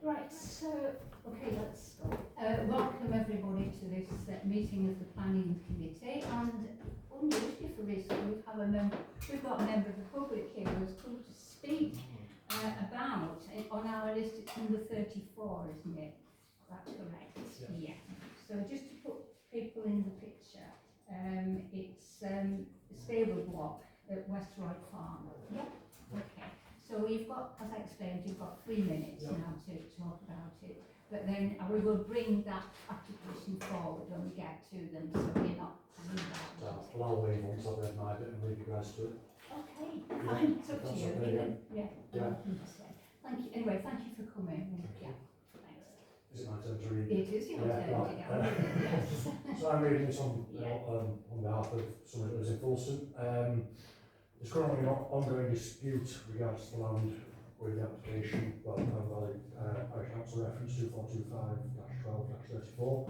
Right, so, okay, let's go. Welcome everybody to this meeting of the Planning Committee, and unusually for this, we've got a member of the public here who's come to speak about, on our list it's number 34, isn't it? That's correct. Yeah. So just to put people in the picture, it's a stable block at West Roy Farm. Yep. Okay. So we've got, as I explained, you've got 3 minutes now to talk about it. But then we will bring that application forward when we get to them, so we're not hanging about. Well, I'll leave once I've read my bit and leave you guys to it. Okay, fine, it's up to you. Okay, Yeah. Thank you. Anyway, thank you for coming. Yeah, thanks. Is it my turn to read? It is your turn right. to go. Yes. So I'm reading this on behalf of someone who lives in Fulston. There's currently an ongoing dispute regards the land with the application, well, Valley Parish Council reference 2425-12-34.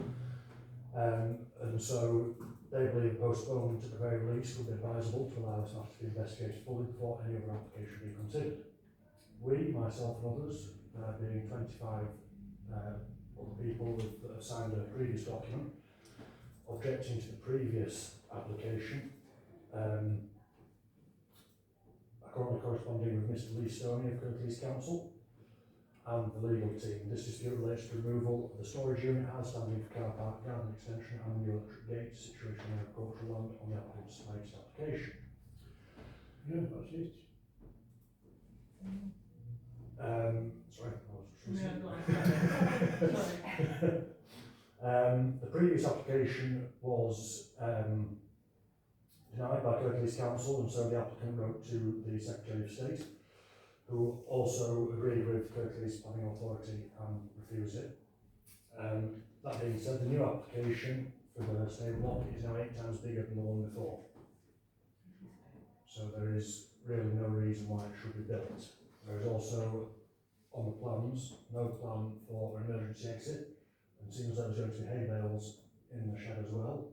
And so they believe postponement at the very least would be advisable to allow this matter to be investigated fully before any other application be considered. We, myself and others, being 25 other people that have signed a previous document objecting to the previous application, currently corresponding with Mr. Lee Stoney of Kirklees Council and the legal team. This dispute relates to removal of the storage unit outstanding for car park, garden extension and the electric gate situated on agricultural land on the applicant's latest application. Yeah, that's it. Sorry, the previous application was denied by Kirklees Council, and so the applicant wrote to the Secretary of State, who also agreed with Kirklees Planning Authority and refused it. That being said, the new application for the stable block is now 8 times bigger than the one before. So there is really no reason why it should be built. There is also on the plans no plan for an emergency exit, and seeing as there's going to be hay bales in the shed as well.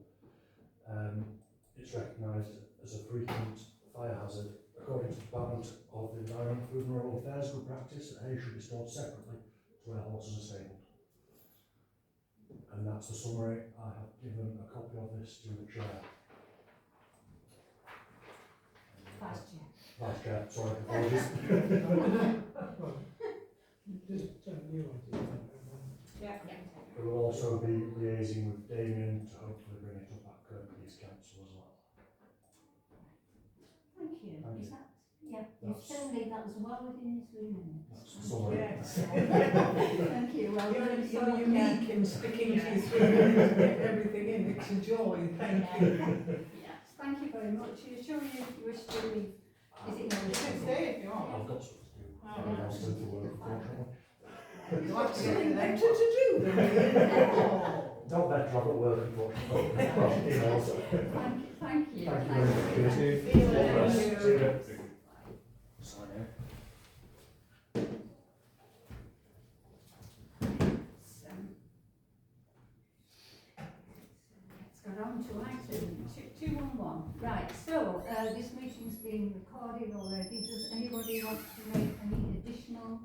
It's recognised as a frequent fire hazard. According to the Department of the Environment, Food and Rural Affairs, good practice that hay should be stored separately to where horses are stabled. And that's the summary. I have given a copy of this to the Chair. Vice Chair. Vice Chair, sorry, apologies. Just new idea. Yeah. We will also be liaising with Damien to hopefully bring it up at Kirklees Council as well. Thank you. Thank Is you. that, yeah, you've certainly, that was well within your 3 minutes. That's the summary. Yes. Thank you. Well, You're unique in sticking to your 3 minutes to get everything in. It's a joy. Thank you. Yes, thank you very much. Are you sure you wish to leave? Is it You can stay if you want. I've got stuff to do. Oh, I've got stuff to work, unfortunately. You have to get an actor to do them. Not better, I've got work, unfortunately. Well, you know, so. Thank you. Thank you very much. you. See you. See you All the best. later. See you later. Sign in. Let's go on to item 211. Right, so this meeting's been recorded already. Does anybody want to make any additional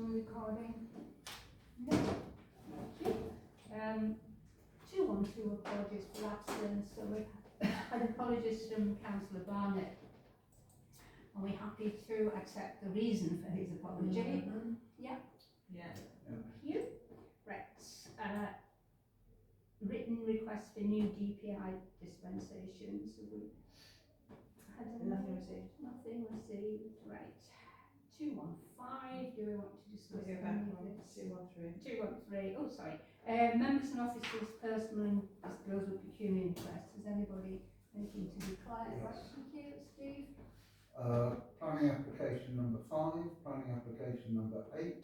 recording? No. Thank you. 212 apologies for absence. So we've had apologies from Councillor Barnett. Are we happy to accept the reason for his apology? Yeah. Yeah. Thank you. Right. Written request for new DPI dispensations. Have we had Nothing received. Nothing received. Right. 215. Do we want to discuss Go back any of on this? 213. 213. Oh, sorry. Members and officers' personal and disclosure of pecuniary interest. Has anybody anything to declare? Yes. Right, thank you, Steve. Planning application number 5, planning application number 8,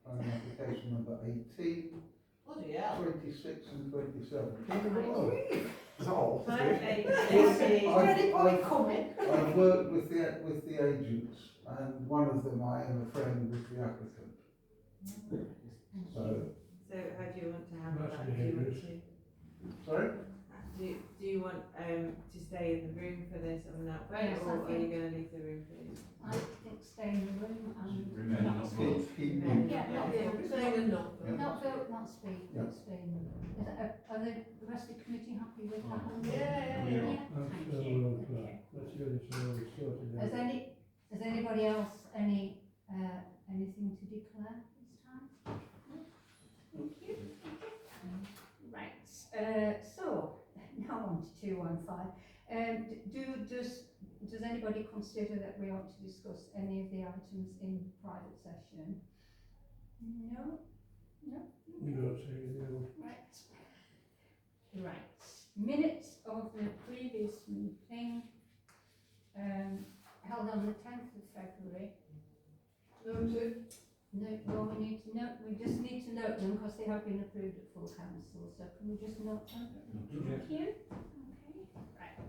planning application number 18, Bloody hell. 26 and 27. Oh, 5, 8, Ready for it coming. I've worked with the agents, and one of them I am a friend with the applicant. So, So how do you want to handle That's that? Do you want ridiculous. to, sorry? do you want to stay in the room for this and not vote, Yes, I or are you think- going to leave the room for this? I think stay in the room and Remain that's not good. vote. Keep Yeah, not vote. Not vote, not speak, Yeah. abstain. Are the rest of the committee happy with that one? Yeah. I'm Thank sure you. we'll, Okay. let's get it sorted out. Has anybody else anything to declare this time? No? Thank you. Right, so, now on to 215. Does anybody consider that we ought to discuss any of the items in private session? No? No? You don't say no. Right. Right. Minutes of the previous meeting, held on the 10th of February. Noted. No, well, we just need to note them because they have been approved at full council, so can we just note them? Thank you. Okay, right.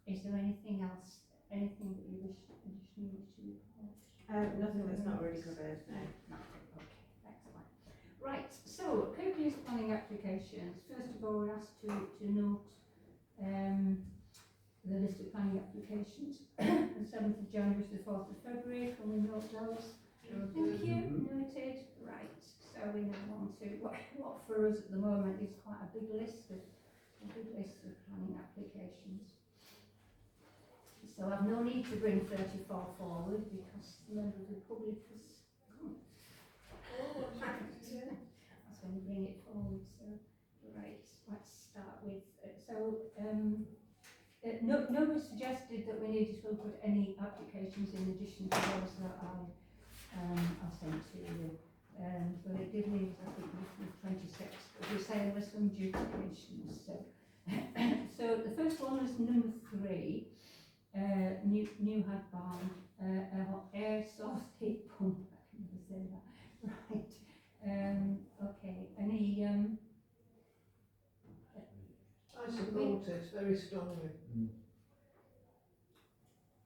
Is there anything else, anything that you additionally wish to report? Nothing that's not already covered, no. Nothing, okay, excellent. Right, so copious planning applications. First of all, we're asked to note the list of planning applications from 7th of January to the 4th of February. Can we note those? Thank you, noted. Right, so we now on to what for us at the moment is quite a big list of planning applications. So I've no need to bring 34 forward because the member of the public has come. I was going to bring it forward, so right, let's start with, no one suggested that we needed to put any applications in addition to those that I sent to you. But it did leave, I think, with 26, but we say there were some duplications, so. So the first one was number 3. New Hag Barn, air source heat pump, I can never say that, right, okay, any, I support it very strongly.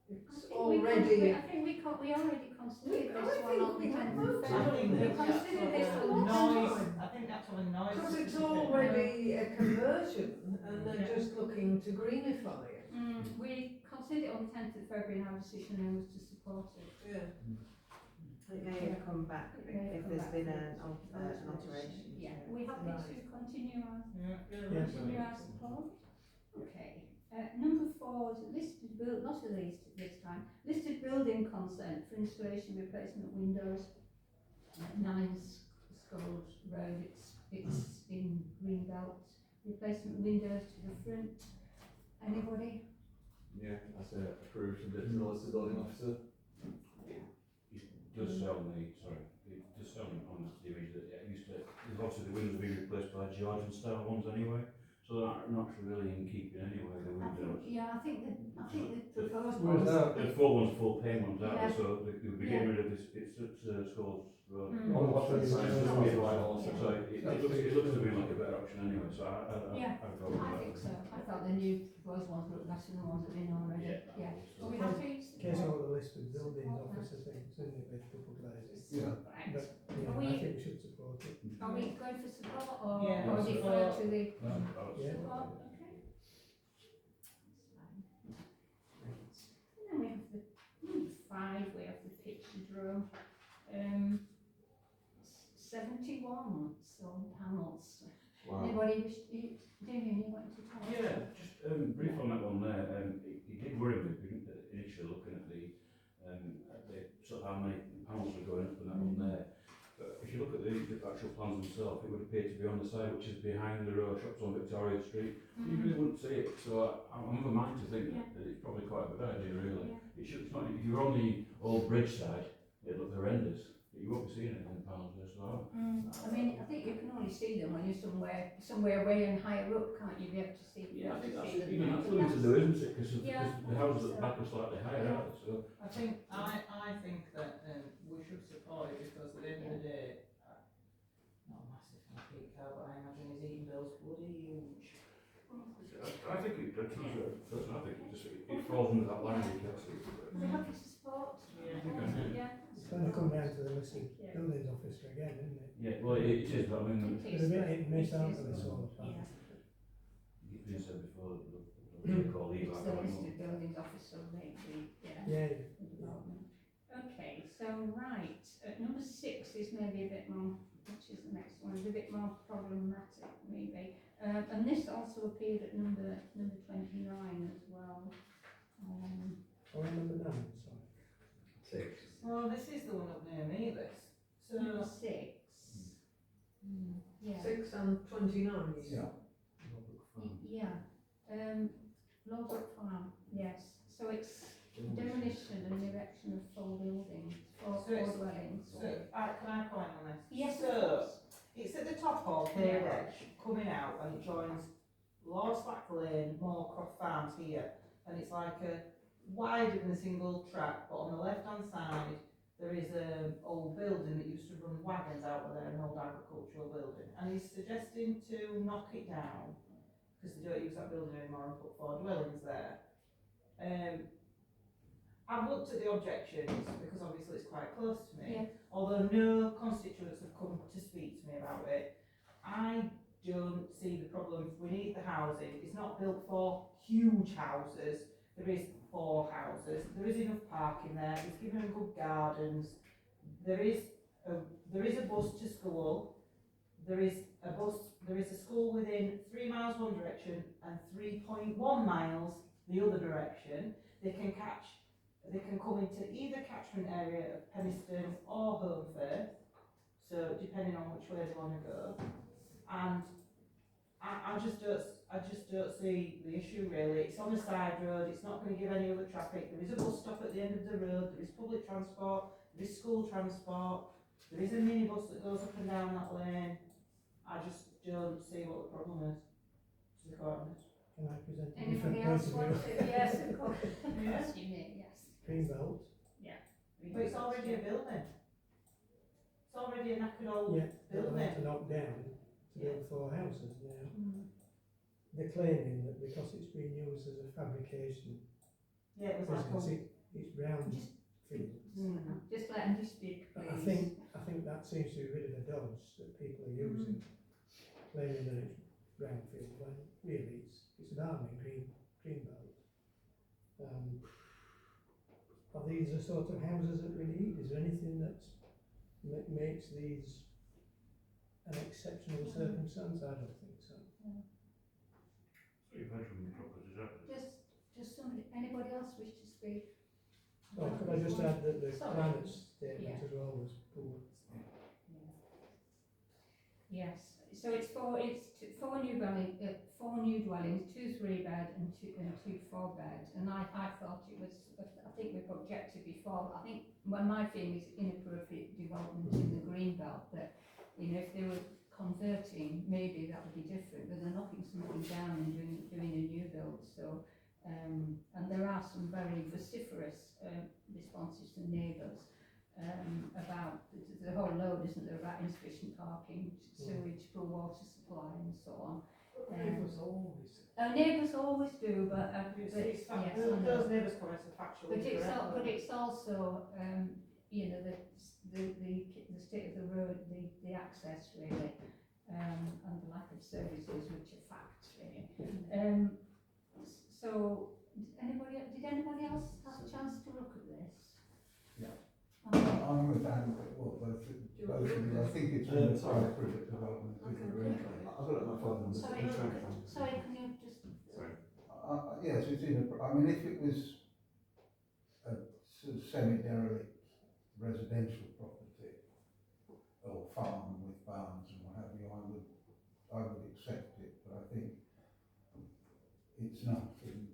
It's I already. think we already considered I this think one on we the have 10th of voted. February. We considered this a long time. I think that's on noise. Because it's already a conversion and they're just looking to greenify it. We considered it on the 10th of February and our decision then was to support it. Yeah. It may have come back if there's been an alteration. Yeah, we happy to continue our Yes. continue our support? Okay. Number 4 is listed not a list this time, listed building consent for installation replacement windows at 9 Scold Road. It's in Greenbelt. Replacement windows to the front. Anybody? Yeah, that's approved from the listed building officer. It does say on the image that it used to, because obviously the windows have been replaced by Georgian style ones anyway, so they're not really in keeping anyway, the windows. I think the proposed Where's ones. that? The full ones, full pane ones out, Yeah. so they would be getting rid of this, it's Scholes Road. Mm. On what It's side? just white also. So it looks to me like a better option anyway, so Yeah, I'd go with I that. think so. I thought the new proposed ones looked better than the ones that have been already. Yeah. Are we happy? Case all the list of building officer things, isn't it, which people glazes. Yeah. Right. But, yeah, Are we- I think we should support it. Are we going for support or, Yeah, or defer support. to the Yeah. support? Okay. That's fine. Right. And then we have the number 5, we have the picture drum. 71 solar panels. Wow. Anybody wish to, Damien, you want to talk? Yeah, just brief on that one there. It did worry me initially looking at the sort of how many panels were going up on that one there. But if you look at the actual plans themselves, it would appear to be on the side which is behind the row shops on Victoria Street. You really wouldn't see it, so I'm of a mind to think that it's probably quite a good idea, really. Yeah. It's not, if you're on the old bridge side, it looks horrendous. But you won't be seeing it in the panels there, so I mean, I think you can only see them when you're somewhere way and higher up, can't you? Be able to see. yeah, I think that's see them. even that's something to do, isn't it? Because Yeah. the houses at the back are slightly higher, aren't they? So I think. I think that we should support it because at the end of the day, not a massive fan of peak cow, but I imagine his eating bills bloody huge. I think it falls under that language. We're happy to support. Yeah. Yeah. It's going to come down to the listed buildings officer again, isn't it? Yeah, well, it is, but I mean, It is, But a bit but hit and miss, it aren't is, they, this all the Yeah. time? you've been said before, the call It's Levi. the listed buildings officer, maybe, yeah. Yeah, Development. Okay, So, right, number 6 is maybe a bit more, which is the next one, is a bit more problematic maybe. And this also appeared at number 29 as well. Or number 9, sorry. 6. Well, this is the one up near me, this. So, Number 6. Yeah. 6 and 29. Yeah. Yeah. Logwood Farm, yes. So it's demolition and erection of 4 buildings, 4 So it's- dwellings. can I comment on this? Yes, of So, course. it's at the top of Hay Edge, coming out, and it joins Lawslack Lane, Moorcroft Farms here, and it's like a wider than a single track, but on the left hand side, there is an old building that used to run wagons out of there, an old agricultural building, and he's suggesting to knock it down, because they don't use that building anymore, and put 4 dwellings there. I've looked at the objections, because obviously it's quite close to me, Yeah. although no constituents have come to speak to me about it. I don't see the problem. We need the housing. It's not built for huge houses. There is 4 houses. There is enough parking there. It's given them good gardens. There is a bus to school. There is a school within 3 miles one direction and 3.1 miles the other direction. They can come into either catchment area of Penistone or Holmfirth, so depending on which way they want to go. And I just don't see the issue really. It's on a side road, it's not going to give any other traffic. There is a bus stop at the end of the road, there is public transport, there is school transport, there is a minibus that goes up and down that lane. I just don't see what the problem is, to be quite honest. Can I present a Anybody different else point want of view? to? Yes, of course. Yeah. Yes, you may, yes. Greenbelt, But it's already a building. It's already a knackered old yeah, that they want building. to knock down to build 4 houses now. Mm. They're claiming that because it's been used as a fabrication Yeah, it was like business, it's brown field. Just let them speak, But please. I think that seems to be a bit of a dodge that people are using, claiming that it's brownfield when really it's an army greenbelt. Are these the sort of houses that we need? Is there anything that makes these an exceptional circumstance? I don't think so. 3 bedroom properties, that is. Just somebody, anybody else wish to speak? Oh, could I just add that the Sorry. climate statement Yeah. as well was poor. Yes, so it's 4 new dwellings, 2 3-bed and 2 4-bed, and I thought it was, I think we've objected before, I think my feeling is inappropriate development in the green belt, that, you know, if they were converting, maybe that would be different, but they're knocking something down and doing a new build, so, and there are some very vociferous responses from neighbours about the whole load, isn't there, about insufficient parking, sewage, poor water supply and so on. Neighbours always. Neighbours always do, but, It's fact, yes, I know. those neighbours' comments are factual. But it's also, you know, the state of the road, the access really, and the lack of services, which are facts really. So, did anybody else have a chance to look at this? Yeah. Okay. I'm with Dan, well, both of you, I think it's Yeah, been sorry. quite project development. I've got it on my phone. Sorry, can you just, Yes, it's in a, I mean, if it was a sort of semi-derelict residential property or farm with barns and what have you, I would accept it, but I think it's not, and,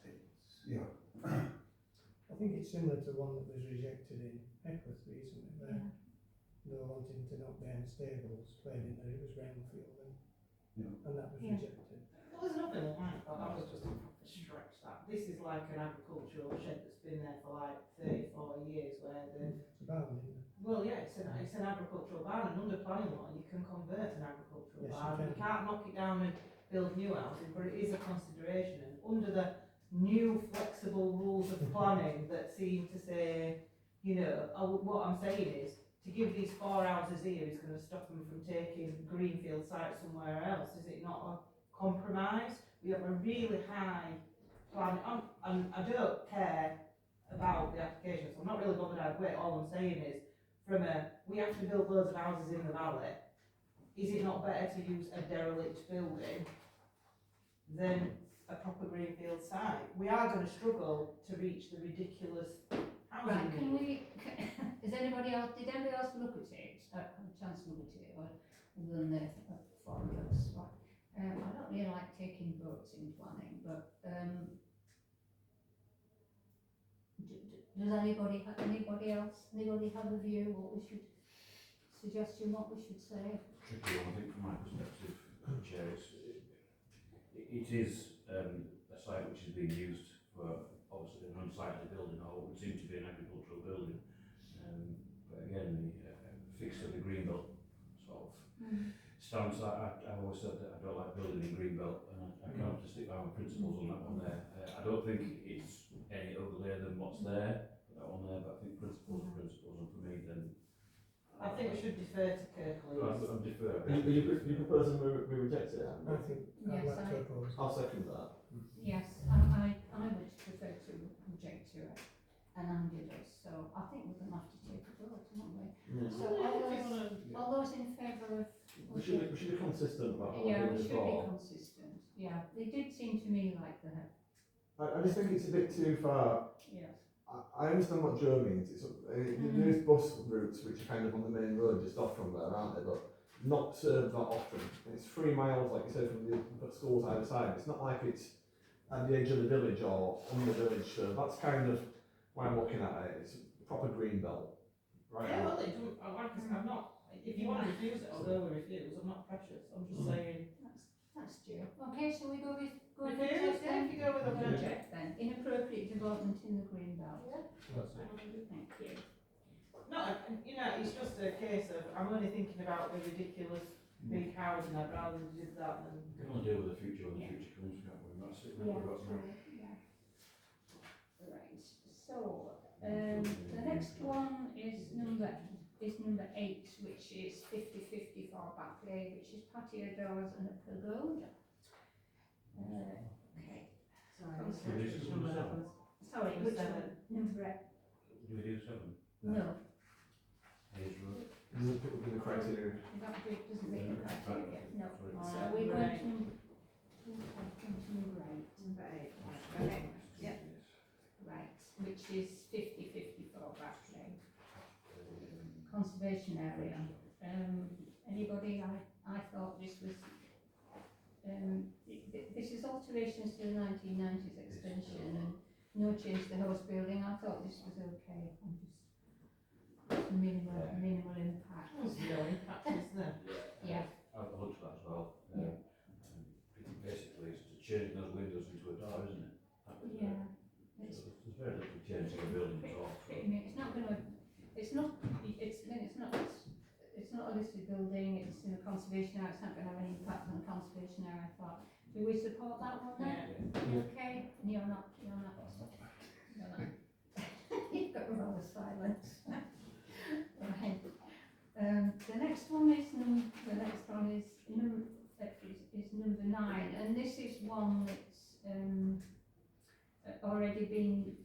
it's, yeah. I think it's similar to one that was rejected in Eckworth recently, where they were wanting to knock down stables, claiming that it was brownfield, and that was Yeah. rejected. Well, there's nothing like that. That was just a proper stretch. That this is like an agricultural shed that's been there for like 30, 40 years, where the It's a barn, isn't it? well, yeah, it's an agricultural barn, and under planning law, you can convert an agricultural Yes, you barn. You can. can't knock it down and build new houses, but it is a consideration. And under the new flexible rules of planning that seem to say, you know, what I'm saying is, to give these 4 houses here is going to stop them from taking greenfield sites somewhere else. Is it not a compromise? We have a really high plan, and I don't care all I'm saying is, we have to build loads of houses in the valley, is it not better to use a derelict building than a proper greenfield site? We are going to struggle to reach the ridiculous housing. Right, is anybody else, did anybody else look at it, have a chance to look at it, or other than the photos? Right. I don't really like taking votes in planning, but, does anybody else, anybody have a view, what we should, suggestion, what we should say? Tricky one, I think from my perspective, Chair, it is a site which is being used for obviously an unsightly building, or what would seem to be an agricultural building. But again, the fixed of the greenbelt sort of stance, I've always said that I don't like building in greenbelt, and I can't have to stick by my principles on that one there. I don't think it's any uglier than what's there, that one there, but I think principles are principles, and for me then. I think we should defer to Kirklees. I'm defer. You proposing we reject it? I think I'd Yes, like to oppose. I'll second that. Yes, I would prefer to object to it, and Andy does, so I think we're gonna have to take a vote, aren't we? Yeah. So all those in favour of. We should be consistent about what Yeah, we're we doing should be before. consistent, yeah, they did seem to me like they had, I just think it's a bit too far. yes. I understand what Joe means. There is bus routes which are kind of on the main road just off from there, aren't they? But not served that often. It's 3 miles, like you said, from the schools either side. It's not like it's at the edge of the village or on the village. So that's kind of why I'm looking at it. It's a proper green belt, right? Yeah, well, it doesn't, like I said, I'm not, if you want to refuse it, I'll go and refuse, I'm not precious, I'm just saying. That's due. Okay, shall we go with Refuse, yeah, if you go with a budget. object then, inappropriate development in the green belt. Thank you. No, you know, it's just a case of, I'm only thinking about the ridiculous big housing, I'd rather do that than. We can only deal with the future when the future comes, can't we? That's it. Yeah, We've got to. yeah. Right, so, the next one is number 8, which is 50/50 for Backley, which is patio doors and a pergola. Okay, Sorry, This is which number that number was? sorry, Number which 7. one? Number 8, Do we do 7? no, Hayes Road. Does it put the criteria? that doesn't meet the criteria, no. Sorry. So we're going to number 8. Number 8, right, okay. Yep. Right, which is 50/50 for Backley. Conservation area. Anybody, I thought this was, this is alterations to the 1990s extension and no change to the house building. I thought this was okay. I'm just minimal impact. There's no impact, is there? Yeah. I've looked at that as well. Yeah. Basically, it's to change those windows into a door, isn't it? That was it. Yeah. It's, So there's very little change to the building at all. I mean, it's not gonna, it's not a listed building, it's in a conservation area, it's not gonna have any impact on the conservation area, I thought. Do we support that one then? Yeah. Okay, and you're not. You've got rather silence. Right. The next one is number 9, and this is one that's already been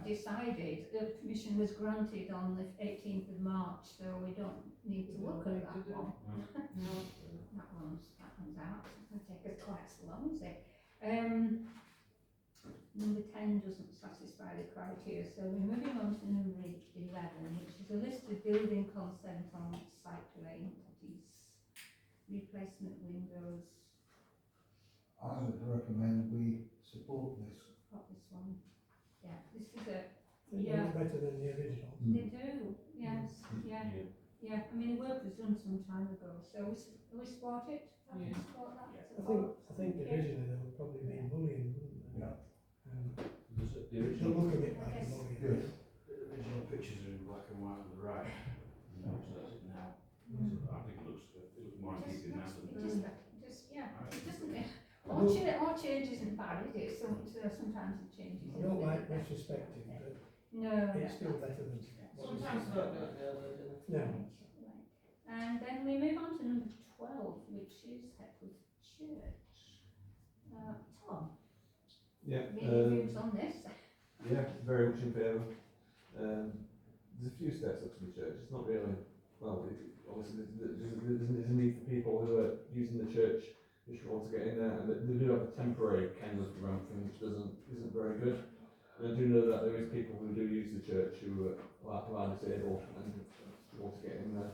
decided. The permission was granted on the 18th of March, so we don't need to look at that one. That one's out. It'll take us quite so long, is it? Number 10 doesn't satisfy the criteria, so we're moving on to number 11, which is a list of building consent on site lane entities. Replacement windows, I would recommend we support this. got this one. Yeah, this is a, They Yeah. look better than the original. they do, yes, yeah. Yeah, I mean, the work was done some time ago, so we support it? Yeah. Support that? I think originally they would probably be bullying, wouldn't they? Yeah. The They'll original, look a bit like a bully. Yes. the original pictures are in black and white on the right. No, so that's it now. Mm. So I think it looks more in keeping now than. It doesn't, all change isn't bad, is it? Sometimes it changes. I don't like disrespecting, but No. it's still better than what we Sometimes said. folk don't know, though, do they? No. Right. And then we move on to number 12, which is Hepworth Church. Tom, Yeah. any views on this? Yeah, very much in favour. there's a few steps up to the church. It's not really, well, obviously there's a need for people who are using the church which want to get in there, and they do have a temporary kind of ramp thing which isn't very good. And I do know that there is people who do use the church who are disabled and want to get in there,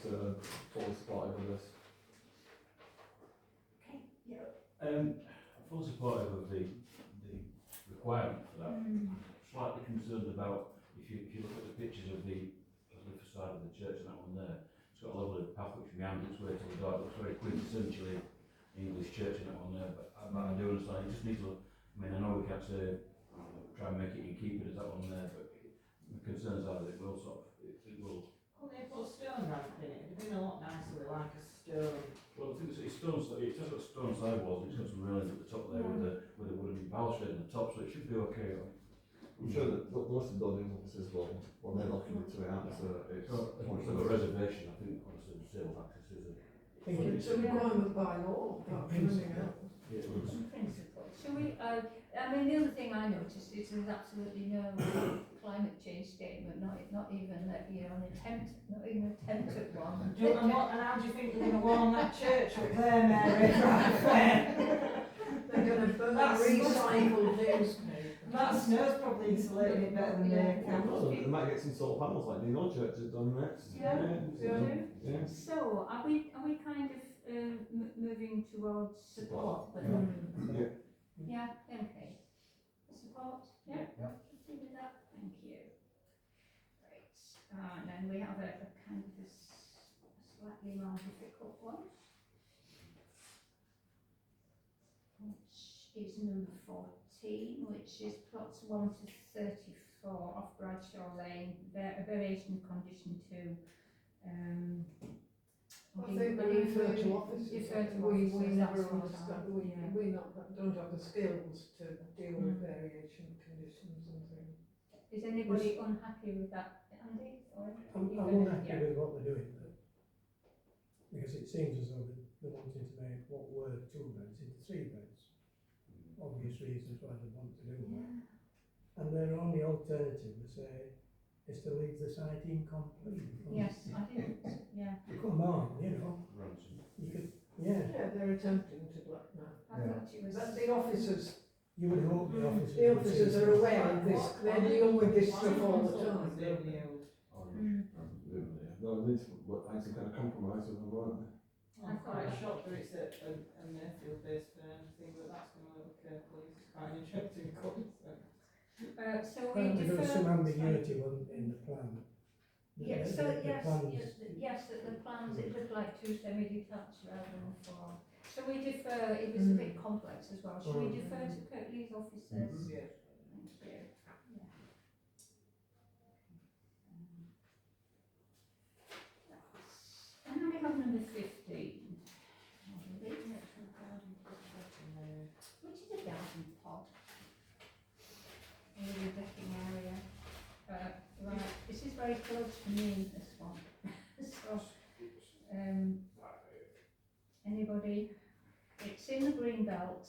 so fully supportive of this. Okay, yeah. I'm fully supportive of the requirement for that. Slightly concerned about if you look at the pictures of the facade of the church and that one there, it's got a lovely path which meanders its way to the door. It looks very quintessentially English church and that one there, but I do understand. You just need to. I mean, I know we can't say try and make it and keep it as that one there, but the concerns are that it will it will. Oh, they put a stone ramp in it, it'd been a lot nicer with like a stone. Well, I think it's stone. It's just got stone sidewalls. It's got some railings at the top there with a wooden balustrade on the top, so it should be okay. I'm sure that the listed building officers will they're looking into it out, so it's. So, if a reservation, I think honestly the sale of access is a. It's a requirement by law, apart from anything else. Yeah, In principle. Shall we, I mean, the other thing I noticed is there's absolutely no climate change statement, not even that, you know, not even an attempt at one. And how do you think they're going to warm that church up there, Mary? Right there. They're going to burn That's- recycled newspaper. That snow's probably insulating it better than Yeah. the campus. They might get some solar panels like the old church has done next. Yeah. Yeah. So, are we kind of moving towards support? But Yeah. yeah, okay. Support? Yeah? Yeah. Happy with that? Thank you. Right, and then we have a kind of a slightly more difficult one, which is number 14, which is plots 1 to 34 off Bradshaw Lane, a variation of condition 2. I think we refer to officers. Refer to We officers, never that's what understand, I- we don't have the skills to deal with variation conditions and things. Is anybody unhappy with that, Andy? Or I'm unhappy with what they're doing, but because it seems as though they're wanting to make what were 2 beds into 3 beds. Obvious reasons why they want to do that. Yeah. And their only alternative, they say, is to leave the site incomplete. Yes, I did. Yeah. Come on, you know, Ransom. you could, yeah. Yeah, they're attempting to blackmail. I thought it was. But the officers, You would hope the officers. the officers are aware of this, they're dealing with this stuff all the time. Absolutely. No, they need to find some kind of compromise with them, won't they? I'm quite shocked that it's a Mayfield based firm, I think that that's going to look carefully. It's quite an interesting concept. So we Apparently there was defer. some ambiguity in the plan. Yeah, The- so the yes, plans- yes, that the plans, it looked like 2 semi-detached rather than 4. So we defer, it was a bit complex as well, shall we defer to Kirklees officers? Yeah. Thank you. Yeah. And then we have number 15. Which is a garden pod. In the decking area. Right, this is very close to me, this one. So, anybody? It's in the green belt.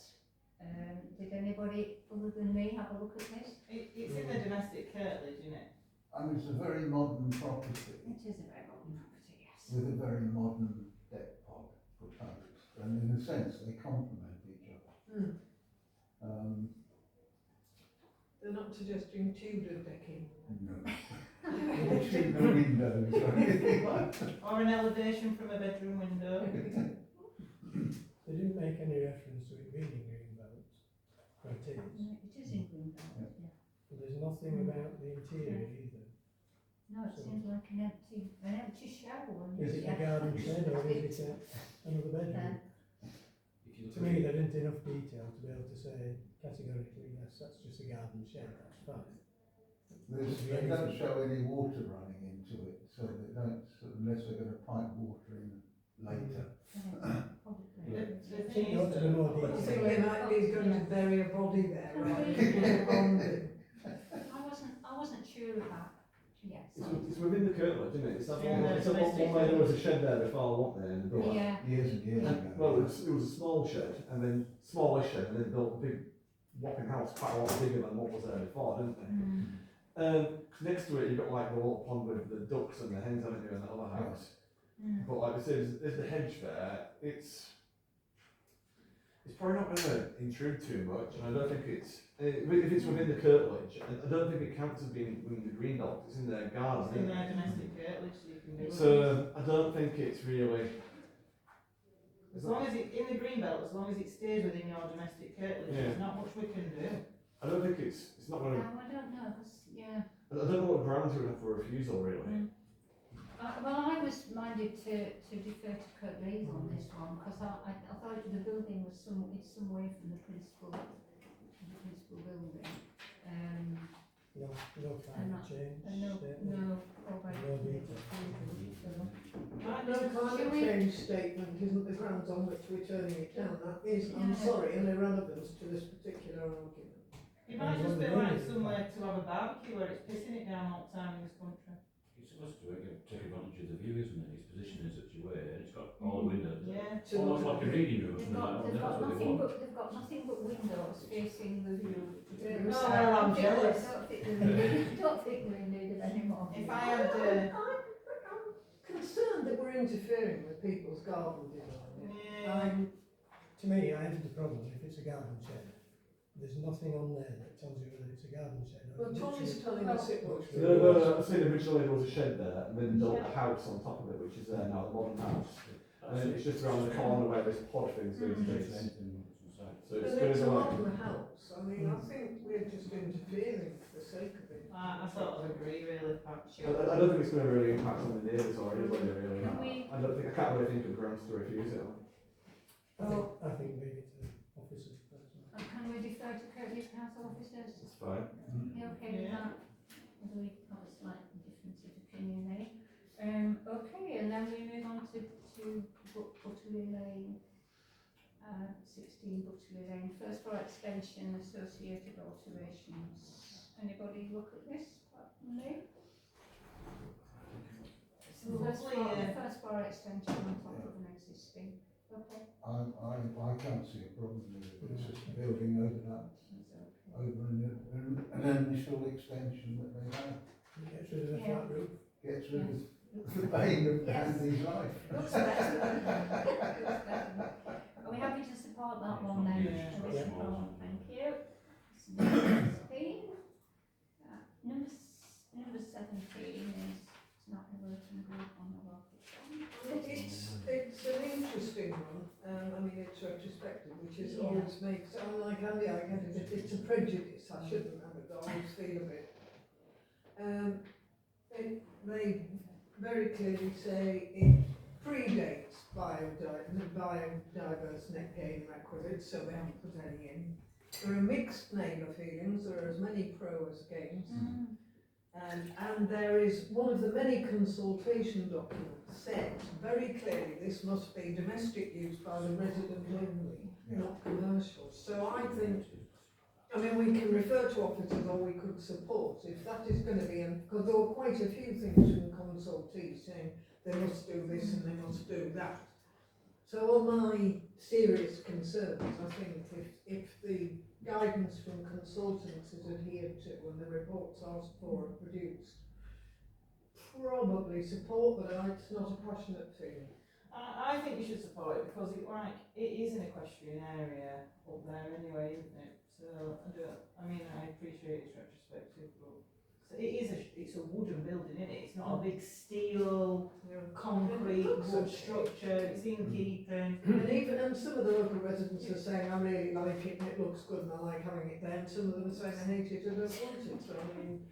Did anybody other than me have a look at this? It's in the domestic curtilage, isn't it? I mean, it's a very modern property It is a very modern property, yes. with a very modern deck pod proposed, and in a sense they complement each other. They're not suggesting Tudor decking. No. Literally no windows or anything like that. Or an elevation from a bedroom window? They didn't make any reference to it being in green belt, but it is. It is in green belt, yeah. But there's nothing about the interior either. No, it seems like an empty shell one. Is it a garden shed or is it another bedroom? If you look To at me, it, there isn't enough detail to be able to say categorically, yes, that's just a garden shed, that's fine. They don't show any water running into it, so they don't, unless they're going to pipe water in later. The thing Not is to the more that- I detail. think they might be going to bury a body there, rather than bonding. I wasn't sure of that. Yes. It's within the curtilage, isn't it? It's that Yeah, one, it's that one where there was a shed there before, wasn't there, in the door? Yeah. Years and years ago. Well, it was a small shed, and then smallish shed, and then built a big whopping house quite a lot bigger than what was there before, didn't they? Next to it, you've got like the little pond with the ducks and the hens, haven't you, in that other house. But like I said, there's the hedge there. It's probably not going to intrude too much, and I don't think it's if it's within the curtilage. I don't think it counts as being within the green belt. It's in their garden. It's in isn't their it? domestic curtilage, so you can do it. So I don't think it's really. As long as it, in the green belt, as long as it stays within your domestic curtilage, Yeah. there's not much we can do. I don't think it's not going to. I don't know, 'cause, yeah. I don't know what grounds you would have for refusal really. Well, I was minded to defer to Kurt Lees on this one, because I thought the building was some way from the principal building. No climate change. No, already. No detail. No climate change statement isn't the grounds on which we're turning it down. That is, I'm sorry, an irrelevance to this particular argument. It might just be like somewhere to have a barbecue where it's pissing it down all the time in this country. It's supposed to take advantage of the view, isn't it? It's positioned in such a way, and it's got all the windows. Yeah. Almost like a reading room. They've Something like that. got That's what they nothing want. but windows facing the view. Yeah, Oh, well, I'm jealous. I don't think they're in need of any more. If I had, I'm concerned that we're interfering with people's garden design. To me, I entered the problem if it's a garden shed. There's nothing on there that tells you whether it's a garden shed or Well, a Tommy's kitchen. telling us it was. No. I said originally there was a shed there, and then they built a house on top of it, which is there now, the modern house. And then it's just around the corner where this pod thing's going to be. So it's And going it's to a be like. modern house. I mean, I think we're just interfering for the sake of it. I sort of agree, really, Pat. I don't think it's going to really impact on the neighbours or anybody really. Can we- I can't really think of grounds to refuse it. I think leave it to officers personally. Can we defer to Kirklees Council officers? It's fine. You okay with Yeah. that? Although we have a slight difference of opinion there. Okay, and then we move on to Butterley Lane, 16 Butterley Lane, first floor extension, associated alterations. Anybody look at this? No? First floor extension on top of an existing. Okay. I can't see a problem with it, it's just a building over that, That's okay. over an initial extension that they have. It gets rid of the Yeah. flat roof. Gets rid of the bane of Yes. Andy's life. Looks better. Are we happy to support that one then? Yeah. Shall we Yeah. support? Thank you. Number 16. Number 17 is it's not a working group on the local plan. It's an interesting one. I mean, it's retrospective, which is Yeah. always makes. I'm like Andy, I get it. If it's a prejudice, I shouldn't have it. But I always feel a bit. They very clearly say it predates biodiverse net gain requisites, so they haven't put any in. There are mixed neighbour feelings. There are as many pro as against. And there is one of the many consultation documents said very clearly this must be domestic use by the resident only, not commercial. So I think, I mean, we can refer to officers or we could support if that is going to be, because there were quite a few things from consultees saying they must do this and they must do that. So on my serious concerns, I think if the guidance from consultants is adhered to and the reports asked for and produced, probably support, but it's not a passionate feeling. I think you should support it because it is an equestrian area up there anyway, isn't it? So I appreciate it's retrospective, but so it's a wooden building, isn't it? It's not a big steel, concrete, wood structure. It's in keeping. And some of the local residents are saying, I really like it and it looks good and I like having it there, and some of them are saying, I hate it and I don't want it. So I mean,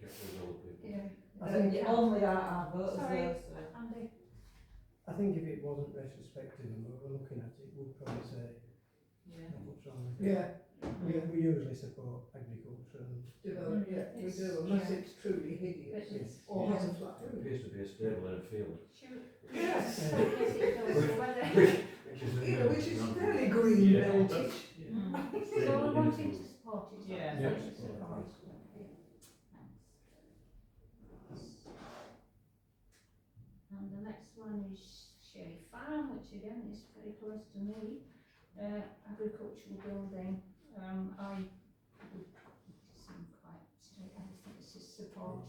Yeah. I think, Only our voters Sorry. there. So. Andy? I think if it wasn't retrospective and we were looking at it, we'd probably say, Yeah. what's wrong with it? yeah, We usually support agriculture and develop, yeah, we do, unless it's truly hideous But it's, or has a flat It roof. appears to be a stable in a field. Yes. Yes, it does. Whether- Which is fairly green Yeah. belted. So we're wanting to support it. Yeah. Yeah. Support. And the next one is Sherry Farm, which again is very close to me. Agricultural building. I would seem quite straight. I think this is supported.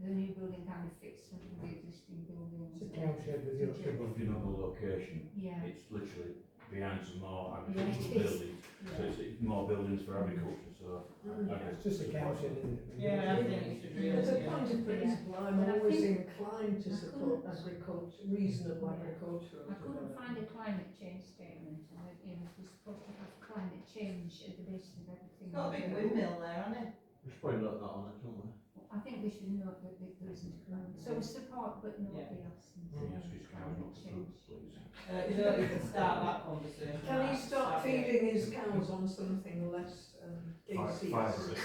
the new building kind of fits into the existing buildings. It's a cow shed with your If you know the location, Yeah, it's literally behind some more Yeah, it agricultural is. buildings, so yeah. it's more buildings for agriculture, so. It's just a cow shed, isn't it? Yeah, I think it should really, As a yeah. point of principle, I'm But I always think- inclined to I support couldn't- agriculture, reasonable Yeah. agricultural I couldn't find development. a climate change statement, and that, you know, we're supposed to have climate change at the base of everything. It's got a big we do. windmill there, hasn't it? We should probably note that on it, shouldn't we? I think we should note that there isn't a climate, so we support but not Yeah. the absence Can you of ask his cows not climate to change. poop, please? You know, you can start that conversation. Can he start feeding his cows on something less gaseous?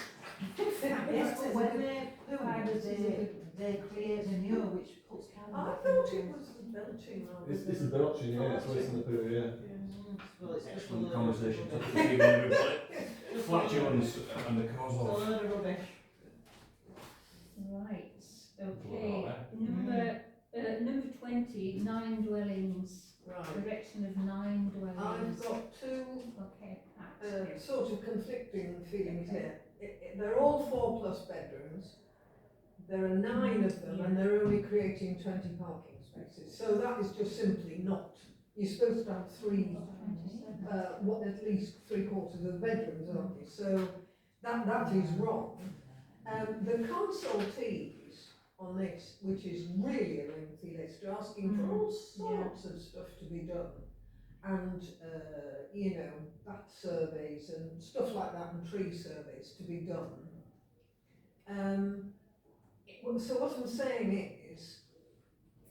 Yes, but when they poo, they create manure which puts carbon I back thought into it was the belching rather It's than the belching, yeah, it's wasting the poo, yeah. Well, it's just a Excellent load of conversation, rubbish. took the evening, everybody. Just Flatulence and the cause a of. load of rubbish. Right, Well, okay, number 20, 9 dwellings, Right. erection of 9 I've dwellings. got two Okay, Pat, sort of conflicting feelings here. They're all 4+ bedrooms. There are 9 of them, and they're only creating 20 parking spaces. So that is just simply not. You're supposed to have 3, 27. what, at least 3/4 of the bedrooms, aren't you? So that is wrong. The consultees on this, which is really a lengthy list, are asking for all sorts of stuff to be done. And, you know, bat surveys and stuff like that, and tree surveys to be done. So what I'm saying is,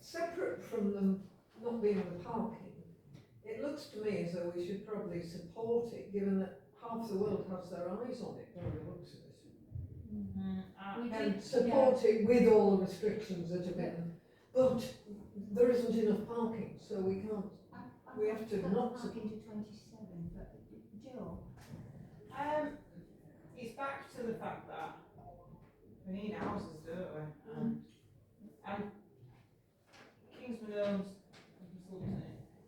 separate from them not being the parking, it looks to me as though we should probably support it, given that half the world has their eyes on it, by the looks of it. We And did, support it with all the restrictions that have been, but there isn't enough parking, so we can't. We have to not parking to 27, but Joe, It's back to the fact that we need houses, don't we? And Kingsman Homes,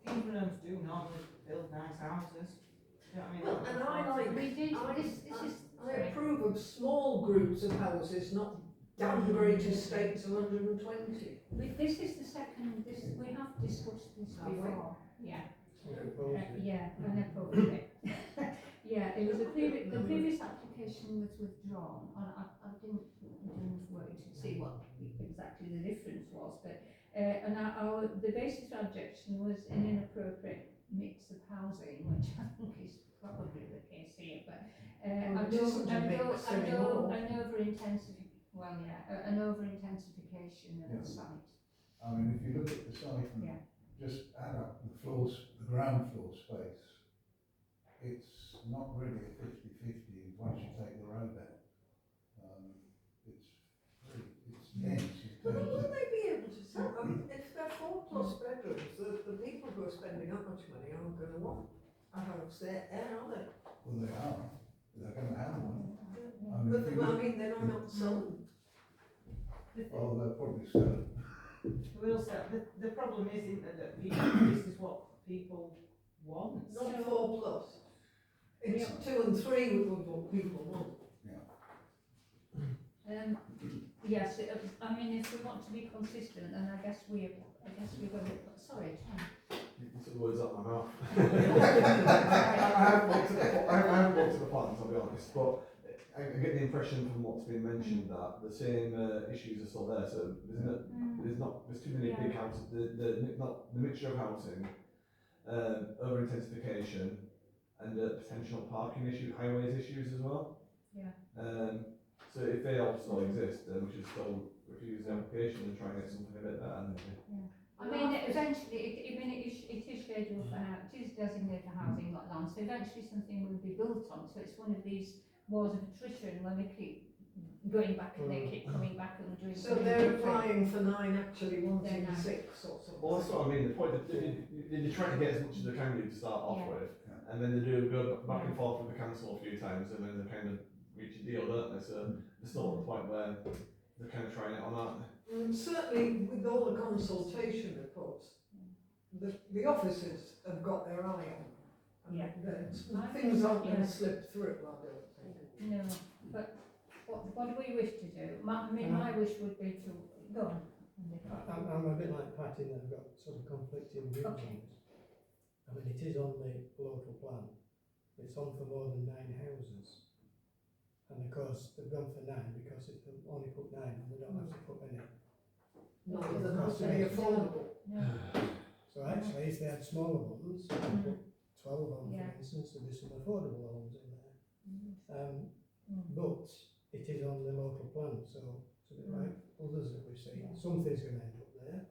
Kingsman Homes do normally build nice houses. You know what I mean? Well, and I like. we did, I- this is, I approve of small groups of houses, not damn great estates of 120. this is the second, we have discussed this Have we? before, yeah. Proposed it. Yeah, and opposed it. Yeah, it was the previous application was withdrawn, and I didn't work to see what exactly the difference was, but, and the basis for objection was an inappropriate mix of housing, which I think is probably the case here, but, Well, it isn't a mix anymore. an over-intensification of Yeah. the site. I mean, if you look at the site and Yeah. just add up the floors, the ground floor space, it's not really a 50-50 once you take the road out. It's dense in But terms will of, they be able to sell? I mean, if they're 4+ bedrooms, the people who are spending that much money aren't going to want a house there, are they? well, they are, they're going to have one. I mean, But if you I look, mean, then I'm not selling. oh, they'll probably sell it. We'll say, the problem is, isn't it, that this is what people want. Not 4+. It's 2 and 3 with what people want. Yes, I mean, if we want to be consistent, then I guess we're going to, sorry, Tom. You took the words out of my mouth. I haven't looked at the plans, I'll be honest, but I get the impression from what's been mentioned that the same issues are still there, so there's too many big houses, the mixture of housing, over intensification, and potential parking issue, highways issues as well. Yeah. So if they all still exist, then we should still refuse the application and try and get something a bit better. I mean, eventually, it is scheduled for now, it is designated housing like land, so eventually something will be built on, so it's one of these wars of attrition when they keep going back and they keep coming back and doing So something they're different. applying for 9, actually wanting They're 6 or something. Well, that's what I mean. The point that they're trying to get as much as they can do to start off Yeah. with, and then they do go back and forth with the council a few times, and then they kind of reach a deal, don't they? So they're still at the point where they're kind of trying it on, aren't they? Certainly, with all the consultation reports, the officers have got their eye on. And Yeah. things aren't going to slip through, I don't think. No, but what do we wish to do? My wish would be to, go on. I'm a bit like Pat in that I've got sort of conflicting views on Okay. this. I mean, it is on the local plan. It's on for more than 9 houses. And of course, they've gone for 9 because if they only put 9, they don't have to put any. None of them have to be affordable. No. So actually, if they had smaller ones, they could put 12 on, Yeah. for instance, there'd be some affordable homes in there. Mm. But it is on the local plan, so it's a bit like others that we've seen. Yeah. Something's going to end up there.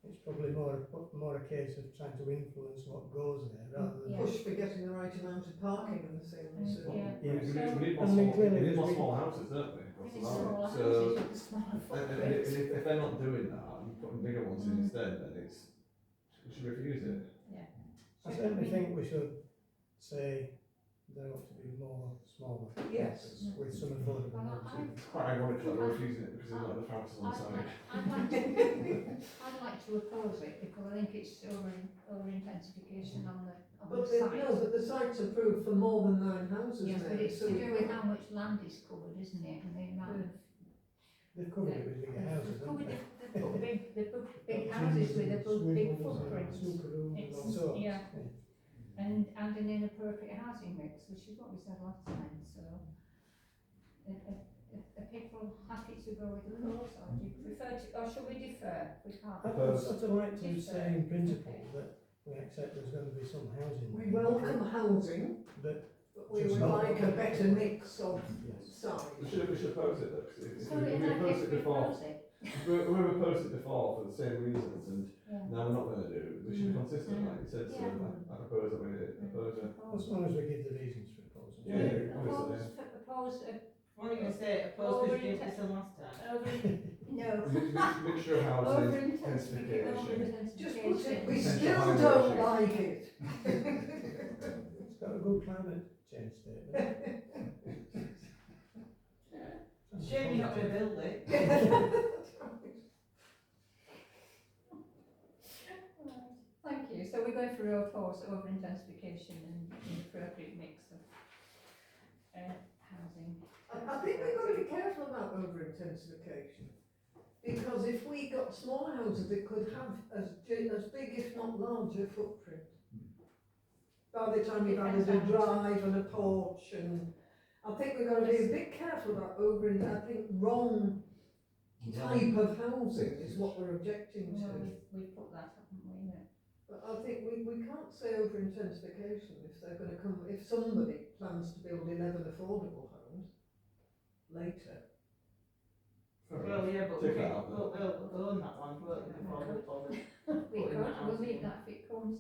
It's probably more a case of trying to influence what goes there rather than Yeah. Push for getting the right amount of parking and things. Yeah. We need So- more I mean, small, clearly we need more there's small houses, don't we? across the Really valley? small So, houses with the smaller and footprints. if they're not doing that, and putting bigger ones in instead, then it's, we should refuse it. I certainly think we should say there ought to be more smaller Yes. houses with some affordable Well, homes in them. It's quite ironic that we're refusing it because there's not enough houses on the side. I'd like to oppose it because I think it's over intensification on the But site. but the site's approved for more than 9 houses Yes, now. but it's so to we do with can't- how much land is covered, isn't it? And the amount of. They've covered it with bigger houses, haven't they? They've put big houses with a big footprint. Snooker rooms and all It's- sorts. yeah. And an inappropriate housing mix, which is what we said last time, so. Are people happy to go with the course, or do you prefer to, or should we defer? We can't. I'd sort of like to say in principle that we accept there's going to be some housing. We welcome housing, But, but we Just would not- like a better mix of yes. size. We should oppose it though, because So we in that opposed case, it we before. oppose it. We've opposed it before for the same reasons, and Yeah. now we're not going to do it. We should be consistent, like you said, so Yeah. I propose that we oppose it. As long as we give the reasons for opposing. Yeah, obviously. Oppose, What are you going to say? Oppose because you did this last time. over, no. Mixture of housing, Over intensification. intensification. Just put it, we Potential still housing don't issues. like it. It's got a good climate change statement. Shame you're not going to build it. Thank you. So we're going for a course over intensification and an appropriate mix of housing. I think we've got to be careful about over-intensification. Because if we got smaller houses, it could have as big, if not larger, footprint. By the time you've added a drive and a porch, and I think we've got to be a bit careful about I think wrong type of housing is what we're objecting Well, to. we put that, haven't we? Yeah. But I think we can't say over-intensification if they're going to come, if somebody plans to build 11 affordable homes later. Well, yeah, but Take that out then. we'll own that one, won't we, before we bother. We Putting could, that we'll housing leave in. that if it comes.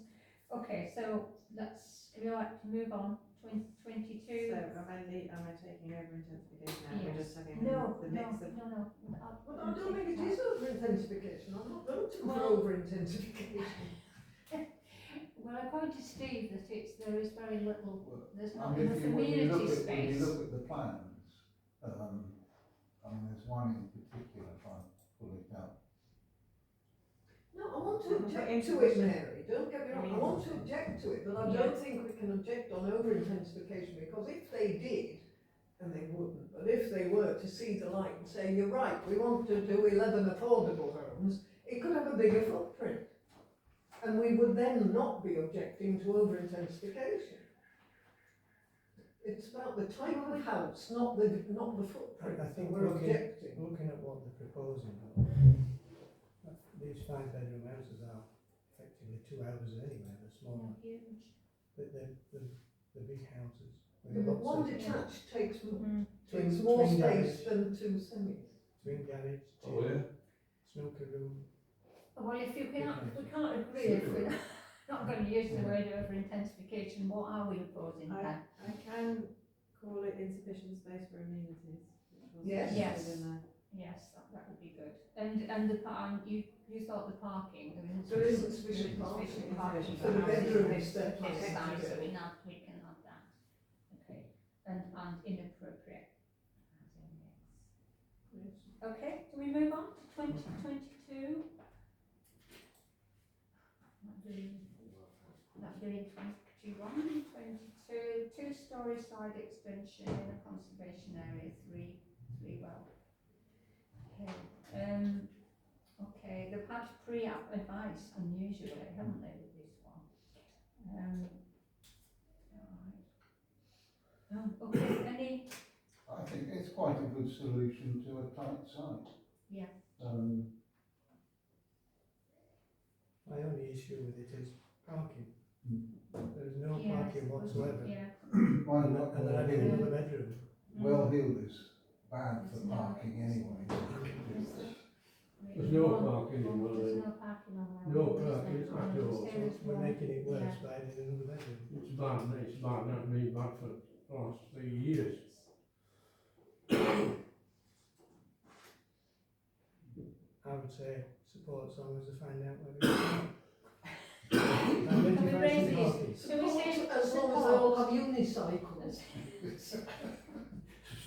Okay, so would you like to move on? 22? Am I taking over intensification now? We're Yes. just having No, the no, mix of. no. But I don't think it is over-intensification. I'm not voting for Well- over-intensification. Well, according to Steve, that there is very little, there's I not mean, enough when you amenity look at, when space. you look at the plans, I mean, there's one in particular, if I pull it up. No, I want to object to it, Mary. Don't get me wrong. I want to object to it, but I don't think we can object on over-intensification because if they did, and they wouldn't, but if they were to see the light and say, you're right, we want to do 11 affordable homes, it could have a bigger footprint. And we would then not be objecting to over-intensification. It's about the type of house, not the footprint. I think we're looking objecting. at what they're proposing, these 5-bedroom houses are effectively 2 houses anyway, they're smaller. Huge. But they're big houses. But one detached takes Twin more garage, space than 2 semis. twin garage, Oh, yeah. snooker room. Well, if we can't agree, if we're not going to use the word over intensification, what are we opposing then? I can call it insufficient space for amenities. Which was Yes. Yes. within there. Yes, that would be good. And the you thought the parking, There isn't sufficient parking for the housing bedrooms this that size, are so we can add that. Okay, and inappropriate housing mix. Okay, do we move on to 2022? Not doing 21, 22, 2-storey side extension in a conservation area 3 pretty well. Okay, okay, they've had pre-app advice unusually, haven't they, with this one? Alright. Okay, any, I think it's quite a good solution to a tight site. Yeah. My only issue with it is parking. There's no Yeah, parking whatsoever. yeah. Mine And not and then I Well need Hill. another bedroom. Well Hill is bad for There's no- parking anyway. There's no parking in Well There's Hill. no parking on No Well Hill, parking is there? at all. There is We're one. making it worse Yeah. by adding another bedroom. It's bad, that's been bad for the last 3 years. I would say support as long as they find out where we are. And Can we raise identify this? some Shall we say As long as they all have unicycles.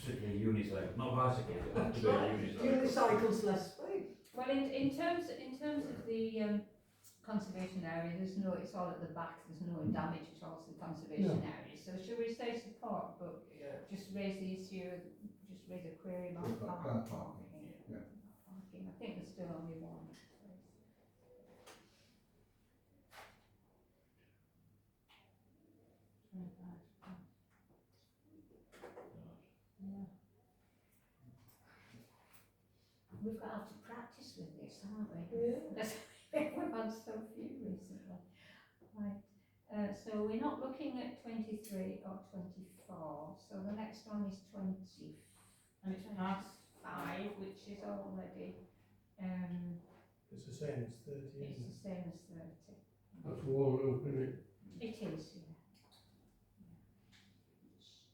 Strictly unicycle, not bicycle, it has to be a unicycle. Unicycles less space. Well, in terms of the conservation area, there's no, it's all at the back, there's no damage at all to the conservation area. So should we say support, but just raise the issue, just raise a query about About parking? parking, yeah. Parking, I think there's still only one. Yeah. We've got to have to practice with this, haven't we? Yeah. That's we've had so few recently. Right, so we're not looking at 23 or 24, so the next one is 20. And it's past 5, which is already, It's the same as 30, it's isn't the it? same as 30. That's Wall Roof, isn't it? It is, yeah.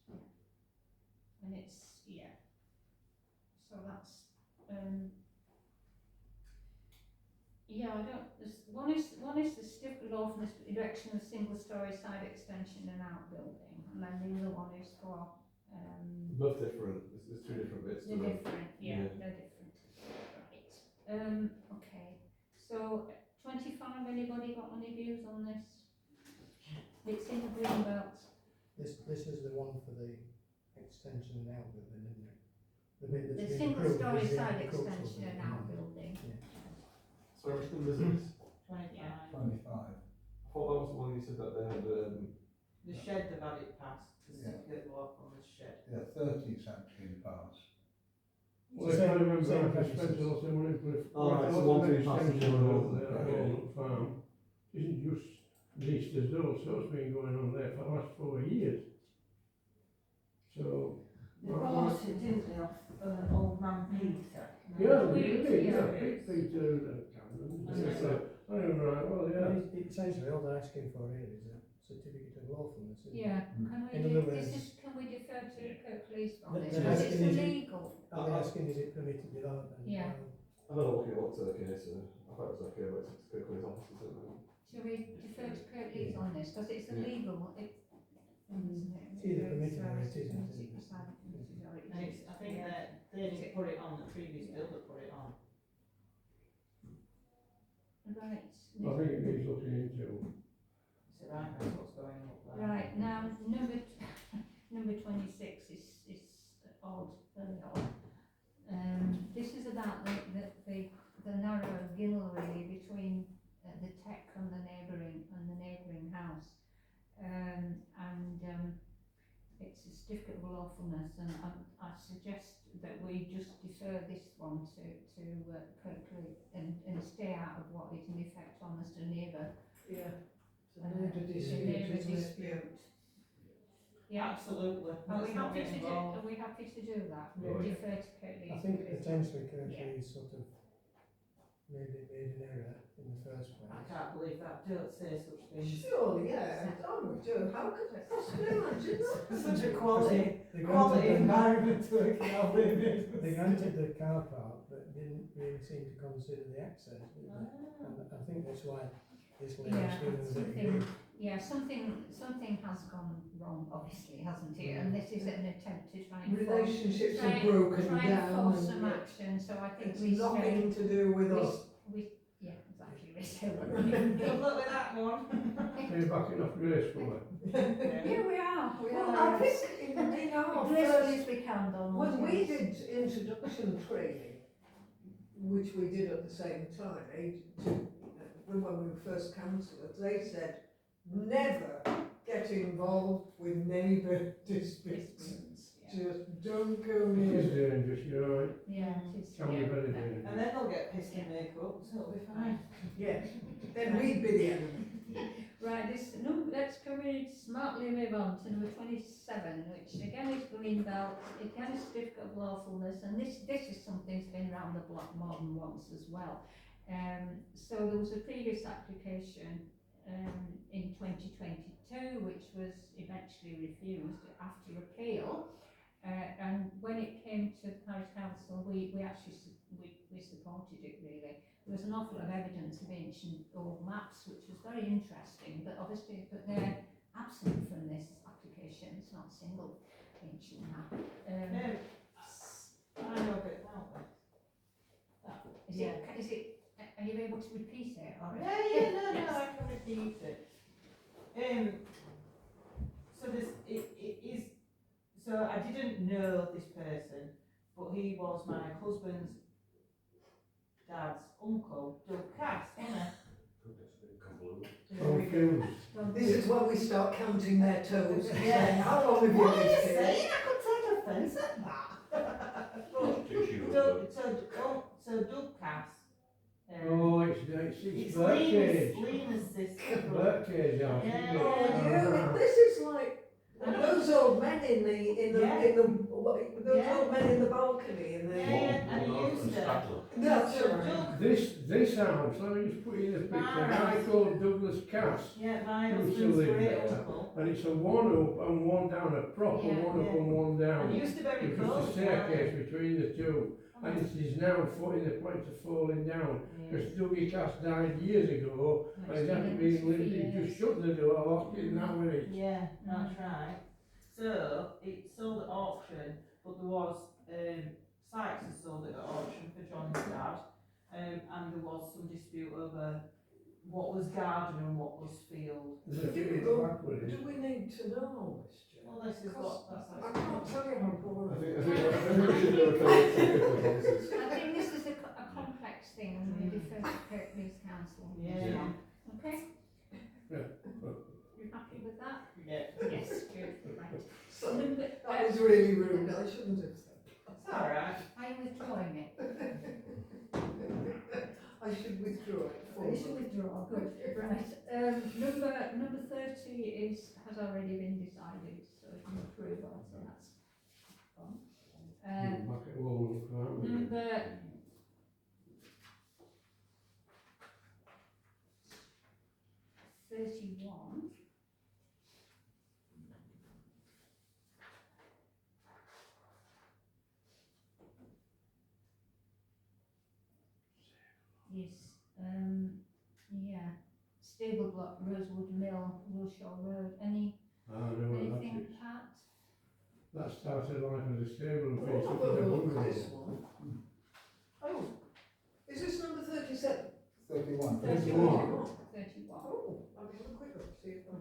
Yeah. And it's, yeah. So that's, yeah, I don't, there's, one is the certificate of lawfulness for the erection of single-storey side extension and outbuilding, and then the other one is for, Both different, there's two different bits to they're them. different, yeah, Yeah. they're different. Right, okay, so 25, anybody got any views on this? It's in the green belt. This is the one for the extension and outbuilding, isn't it? The bit The that's been single approved storey is the side agricultural extension and building. outbuilding. So which number is this? 25. 25. I thought that was the one you said that they had, The shed, they've had it passed, the Yeah. certificate of law on the shed. Yeah, 30's actually passed. Well, if I remember Same right, I spent premises. also money for Oh, right, so an one thing passes extension and on another. there, Okay. Walnut Farm. Isn't just leased as though, so it's been going on there for the last 4 years. So, They bought it, didn't they, off old man Peter? yeah, We- they did, yeah. yeah, Big Peter, Cameron, Yeah. so, I don't know, well, yeah. And essentially all they're asking for here is a certificate of lawfulness, isn't it? Yeah, can we In do, other this words- is, can we defer to Kirklees on The- this, the because asking it's is- illegal. Are they asking is it permitted development? Yeah. I don't know what it looked okay, so I thought it was okay, but it's quickly his office, isn't it? Shall we defer to Kirklees on this, because it's Yeah. illegal, it, isn't it? It's either permitted or it isn't, Permitted, isn't it? beside permitted or it And it's, I think Yeah. that they didn't put it on, the previous builder put it on. Right. I think it needs looking into. So right, that's what's going up there. Right, now, number 26 is odd, very odd. This is about the narrow gill really between the tech and the neighbouring house. It's a certificate of lawfulness, and I suggest that we just defer this one to Kirkley and stay out of what it in effect almost a neighbour. Yeah. It's a Uh, neighbour it's a neighbour dispute, isn't it? dispute. Yeah, Absolutely. are we Let's not happy get to do, involved. are we happy to do that? Oh, yeah. Defer to Kirkley. I think potentially Kirkley is sort of maybe made an error in the first place. I can't believe that, don't say such things. Surely, yeah, oh, Joe, how could I possibly imagine that? Such a quality They quality granted, environment to work out with. they granted the car park, but didn't really seem to consider the access, did they? Ah. And I think that's why this lady's Yeah, feeling a bit something, aggrieved. yeah, something has gone wrong, obviously, hasn't it? And this is an attempt to try and Relationships try have and- broken try and down force and some action, so I think it's we nothing to do with us. yeah, exactly. so we're in. Good luck with that one. Are you backing off gracefully? Here we are. Well, I think in our gracefully first, as we can, Donald. when we yes. did introduction training, which we did at the same time, when we were first councillors, they said, never get involved with neighbour disputes. Just don't go It near is them. dangerous, you're right. Yeah, it is. Can be yeah. very dangerous. And then they'll get pissed and make up, so it'll be fine. Yeah, then we'd be the enemy. Right, let's go really smartly move on to number 27, which again is green belt, again is certificate of lawfulness, and this is something that's been around the block more than once as well. So there was a previous application in 2022, which was eventually refused after appeal. And when it came to the parish council, we supported it really. There was an awful lot of evidence of ancient old maps, which was very interesting, but they're absent from this application. It's not a single ancient map. I know a bit about this. Are you able to repeat it? Or No, I can repeat it. So it is, so I didn't know this person, but he was my husband's dad's uncle, Doug Cass, wasn't Confused. This is when we start counting their toes. Yeah. How long have you What are lived you here? saying? I could take offence at that. So Doug Cass. Oh, it's birdcage. Lena's sister. Birdcage, yeah. Yeah. Oh, this is like those old men in the Yeah. old men in the balcony in the. Yeah, and he used to. That's So right. Doug, This house, let me just put you in the picture, a guy called Douglas Cass, yeah, my used to husband's live great there, uncle. and it's a one up and one down, a proper Yeah, one up yeah. and one And down. he used to very Because close. the staircase between the two, and it is now in the point of falling down. Because Dougie Cass died years ago, and it hadn't been lived, he just shut the door, locked it, and that was it. Yeah, that's right. So it sold at auction, but there was Sykes had sold it at auction for John's dad, and there was some dispute over what was garden and what was field. There's a bit back with it. Do we need to know this, Jen? Well, this is what I can't tell you how poor I I think, am. I think we should do a couple of policies. I think this is a complex thing, and we defer to Kirklees Council. Yeah. Okay? Yeah. You happy with that? Yeah. Yes, good, right. So, that was really rude, I shouldn't have said It's alright. Are you withdrawing it? that. I should withdraw it for You should withdraw, good, right. Number 30 has already been decided, so if you approve of, so that's gone. Back at wall, look like Number 31. Yes, Stable Block, Rosewood Mill, Wilshaw Road, I know what that anything is. Pat? That started life as a stable and Oh, finished I've up as got a a look at bungalow. this one. Oh, is this number 37? 31. 31. Oh, I'll give a quick look, see if I.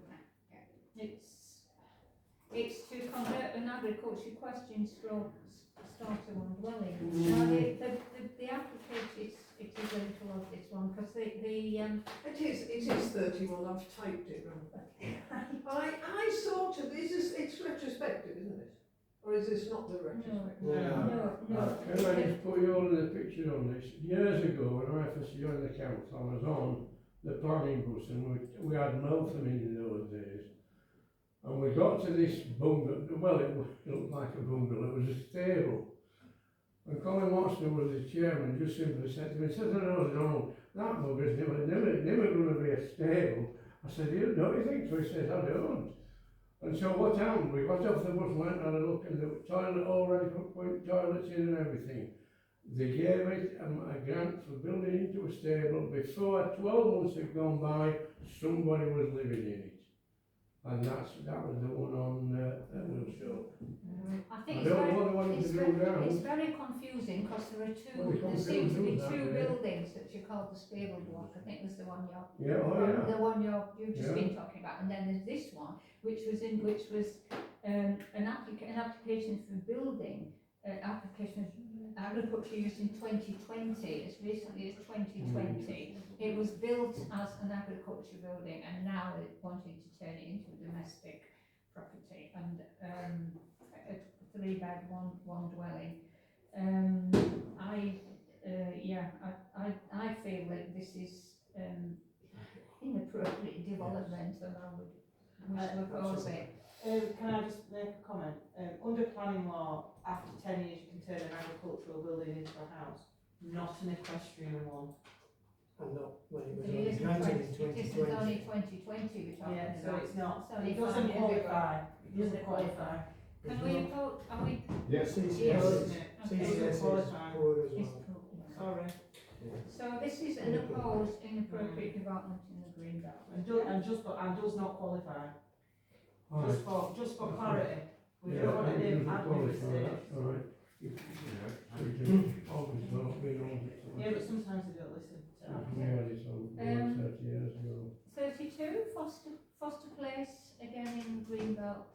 It's to convert an agriculture question starter on dwelling. Now, the application, it is a little of this one, because It is 31, I've typed it wrong. I sort of, it's retrospective, isn't it? Or is this not the retrospective? No. Can I just put you all in the picture on this? Years ago, when I first joined the council, I was on the planning bus, and we had Meltham in those days. And we got to this bungalow, well, it looked like a bungalow, it was a stable. And Colin Watson was the chairman, just simply said to me, he said, no, that bugger's never going to be a stable. I said, don't you think so? He says, I don't. And so what happened? We got off the bus and went and had a look, and the toilet already put toilets in and everything. They gave it a grant for building into a stable. Before 12 months had gone by, somebody was living in it. and that was the one on, Woodstock. I I think it's don't very, know what they wanted it's to do very, now. it's very confusing because there are Well, they there seem to be confused, two yeah. buildings that you call the stable block. I think there's the one Yeah, oh yeah. the one you've just Yeah. been talking about, and then there's this one, which was an application for building, application of agriculture use in 2020, as recently as 2020. It was built as an agriculture building, and now it wanted to turn it into a domestic property, and a 3-bed, one dwelling. I feel that this is inappropriate development, and I would wish to oppose it. Can I just make a comment? Under planning law, after 10 years you can turn an agricultural building into a house, not an equestrian one. And not when it was It only isn't granted in 20, it isn't only 2020. 2020 we're talking Yeah, so about. it's not, It's only it doesn't 5 years ago. qualify, it doesn't qualify. Can we vote, are we? Yes. CCS Yes. is, Okay. CCS is poor as It's well. pro- yeah. Sorry. So this is an opposed inappropriate development in the green belt. And does not qualify. Right. Just for clarity. We Yeah, don't want to name doesn't admin qualify, mistakes. that's all right. We can always not be on it. Yeah, but sometimes they don't listen. We had it on 30 years ago. 32, Foster Place, again in Greenbelt,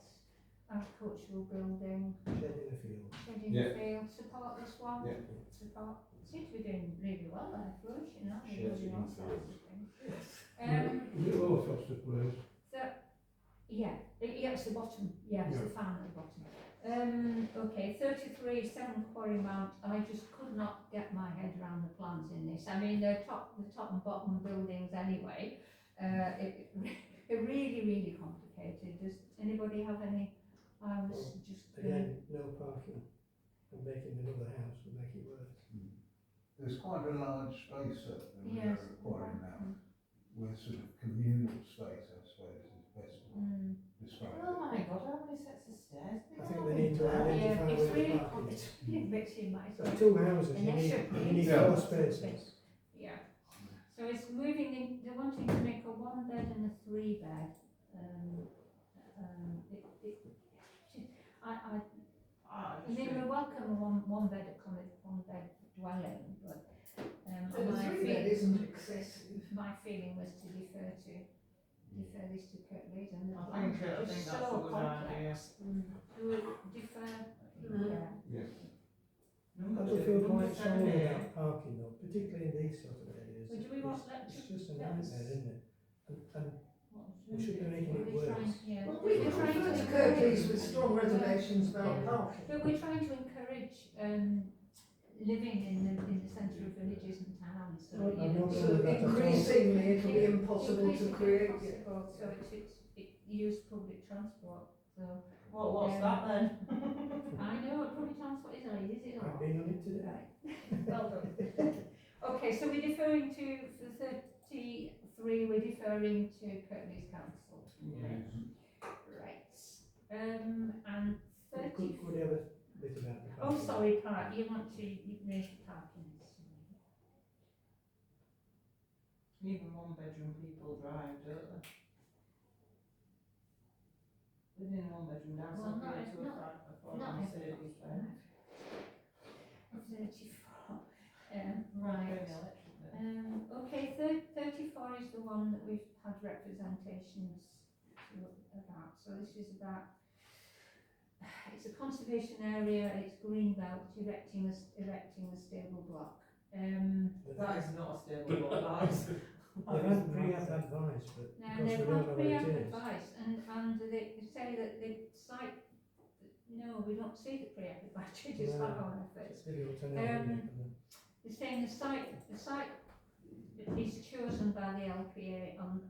agricultural building, Shed in the field. shed in Yeah. the field, support this one? Yeah. Support, seem to be doing really well there, flourishing, aren't they, Shed doing in all the sorts of things. Is it all Foster Place? Yeah, it's the bottom, yeah, it's Yeah. the fan at the bottom. Okay, 33, 7 Quarry Mount, I just could not get my head around the plans in this. I mean, the top and bottom buildings anyway, they're really, really complicated. Does anybody have any, I was just, Again, no parking, and making another house would make it worse. There's quite a large space that we're yes. requiring now. We're sort of communal space, I suppose, is best to describe it. Oh my god, how many sets of stairs? I think they need to Yeah, identify it's where the really, parking is. it's really mixing my. So 2 houses, And you they need, should you be. need Yeah. 4 spaces. Yeah, so it's moving in, they're wanting to make a 1-bed and a 3-bed. I mean, we welcome a one-bed dwelling, but So the 3-bed isn't excessive. my feeling was to defer this to Kirklees, and the I plans think are that's just a so good idea. complex. Do we defer? Yeah. I do feel quite strongly about parking though, particularly in these sort of areas. But do we want that It's to? just a that's- nightmare, isn't it? And we should be making it We're worse. trying- yeah. Well, we We're trying prefer to to encourage- Kirklees with strong reservations about Yeah. parking. But we're trying to encourage living in the centre of villages and towns, so, Well, you I'm know. not So sure about that at all. increasingly it'll be impossible to Increasingly create. impossible, so it use public transport, so. What's that then? I know what public transport is, is it I've not? been on it today. Well done. Okay, so we're deferring to, for 33, we're deferring to Kirklees Council. Right, and 30. Could we have a bit about the Oh, parking? sorry, Park, you want to raise the parking. Even 1-bedroom people drive, don't they? Living in a 1-bedroom down Well, south, not you if- to not- afford Not a Mercedes Benz. 34, Paying right. the electric bill. Okay, 34 is the one that we've had representations about, so this is about, it's a conservation area, it's green belt, erecting a stable block. That is not a stable block, that is. They've had pre-app advice, but Now, because we they've don't know had what pre-app it is. advice, and they say that the site, no, we don't see the pre-app advice, we just No. have our efforts. It's difficult to know, isn't it? They're saying the site is chosen by the LPA on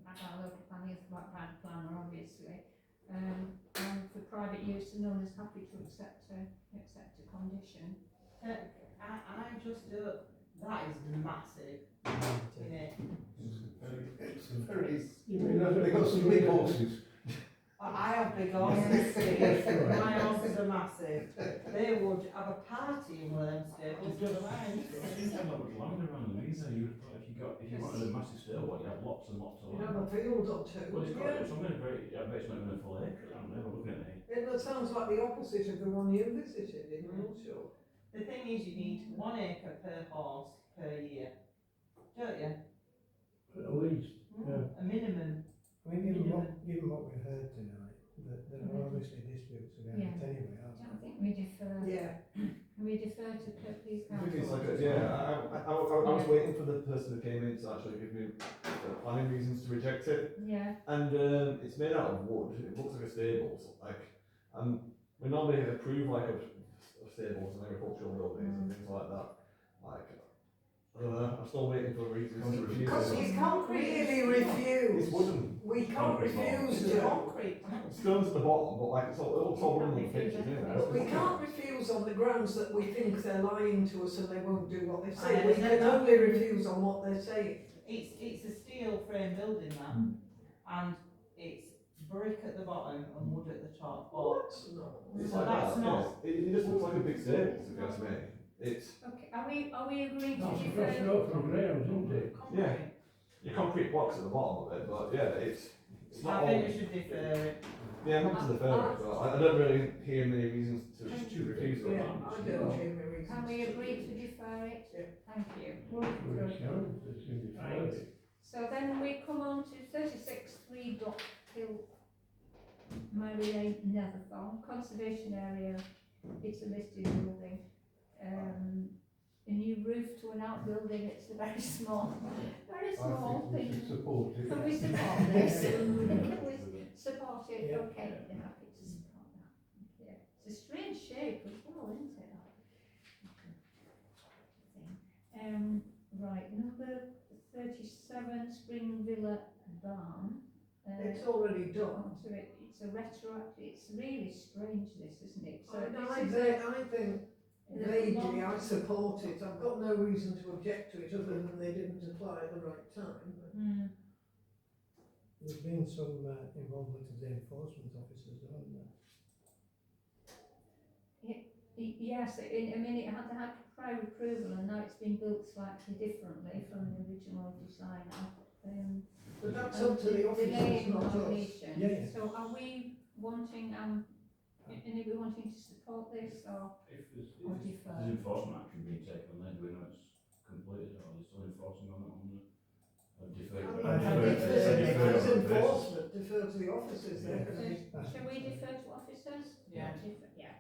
by our local planning, by the planner obviously, and for private use, and known as happy to accept a condition. I just don't, that is massive, isn't it? It's a very, You mean that's they've got some big horses. I have big horses, Steve. My horses are massive. They would have a party in one of them stables, don't I think I've got land around Louisa, you would have thought if you if you wanted a massive stairwell, you have lots and lots of You land. have a field or two. Well, it's got, Yeah. it's not going to great, I bet it's not even a full acre, I'm never looking at it. It sounds like the opposite of the one you visited in Wiltshire. The thing is, you need 1 acre per horse per year, don't you? At least, yeah. A minimum. I mean, given what we've heard tonight, that there are obviously disputes around Yeah. it anyway, I aren't don't there? think we defer. Yeah. Can we defer to please I think it's council? like I was waiting for the person who came in to actually give me planning reasons to reject it, Yeah, and it's made out of wood. It looks like a stables. We normally approve of stables and agricultural buildings and things like that. I don't know. I'm still waiting for reasons to refuse Because it. we can't really refuse. It's wooden. We can't Concrete block. refuse It's to. concrete. Stones at the bottom, but it looks all wooden on the pictures, you know. We can't refuse on the grounds that we think they're lying to us and they won't do what they I say. We can understand. only refuse on what they're saying. It's a steel frame building that, and it's brick at the bottom and wood at the top. Or, It's So like that's that, not- yeah. It just looks like a big stables, if you ask me. It's okay, are we agreeing to That's across the defer? road from Graham's, isn't it? concrete. Yeah. your concrete blocks at the bottom of it, but yeah, it's not I think all. we should defer it. Yeah, I'm up to the third, but I don't really hear many reasons to refuse Yeah, it. I don't hear any reasons. Can we agree to defer it? Yeah. Thank you. We can, it's in the Right. Friday. So then we come on to 36 Block Hill, Mary Lane, Netherthorne, conservation area, it's a listed building. A new roof to an outbuilding, it's a very small thing. Support it. Can we support this? Can we support it? Yeah. Okay, they're happy to support that. Yeah. It's a strange shape as well, isn't it? Right, number 37, Spring Villa Barn. It's already done. Onto it. It's a it's really strange this, isn't it? So I this is think vaguely I support it. I've got no reason to object to it other than they didn't apply at the right time. There's been some involvement of the enforcement officers, hasn't there? Yes, I mean, it had to have prior approval and now it's been built slightly differently from the original designer. But that's up to the officers, not us. Yeah. So are we wanting, anybody wanting to support this or If defer? there's enforcement action being taken, then do we know it's completed, or are they still enforcing on it on the, defer? It's enforcement, defer to the officers there. Shall we defer to officers? Yeah. Yeah. Okay.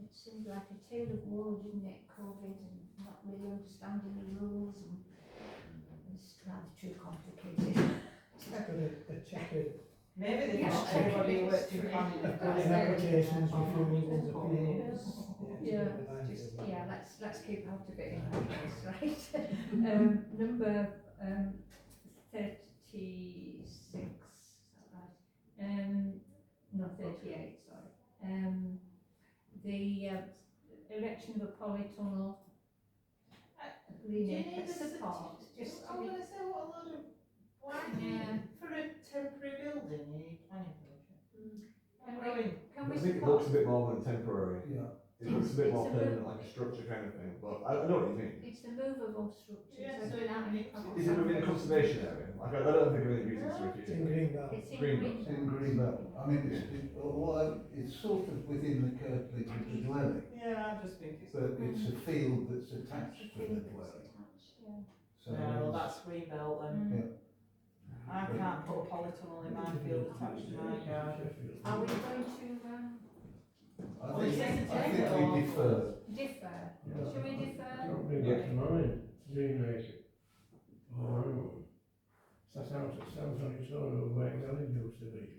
It seemed like a tale of woe, didn't it, COVID, and not really understanding the rules, and it's rather too complicated. It's got a checkered Maybe they Yeah. thought everybody who worked in planning. applying applications, refusals, appeals. Yeah, it's a bit just, like yeah, let's keep out of it in that case, right? Number 36, is that right? No, 38, sorry. The erection of a polytunnel. Do you need Linear a support, just to I'm be, gonna say what a load of why do you, Yeah. for a temporary building, you need planning permission. can we I think it support? looks a bit more than temporary. Yeah. It looks a bit more It's a permanent, like a structure kind of thing, but I know what you mean. It's the movable structures, Yeah, so so without any it's- problem. Is it within a conservation area? Like, I don't think of any reasons to It's refuse in it. Greenbelt. It's in Greenbelt. It's in Greenbelt. I mean, although it's sort of within the curtilage of the dwelling, Yeah, I just think it's. but it's a field that's That's attached the to thing the that's dwelling. attached, yeah. So Yeah, well, it's- that's Greenbelt then. I can't put a polytunnel in my field attached to my garden. Are we going to, I Well, it's think entertaining. we defer. defer? Shall we defer? Don't bring back to mind, Greenacre. Oh, it's that house that stands on its own over where Gully used to be.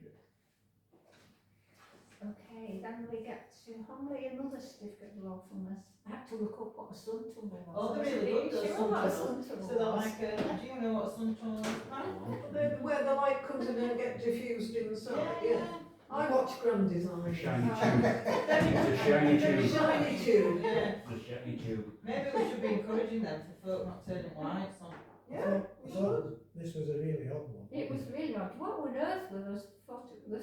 Okay, then we get to Homley, another certificate of lawfulness. I had to look up what a sun tunnel was. Oh, they're I really wasn't good, those sure sun what a tunnels. sun tunnel So they're was. like, do you know what a sun tunnel is? Where the light comes in and get diffused inside, yeah. I watch Grand Design. Shiny Oh. tube. It's a shiny Very tube. shiny tube. Yeah. The shiny tube. Maybe we should be encouraging them for folk not turning lights on. Yeah, I thought this was a really odd one. It was really odd. What on earth were those photographs? We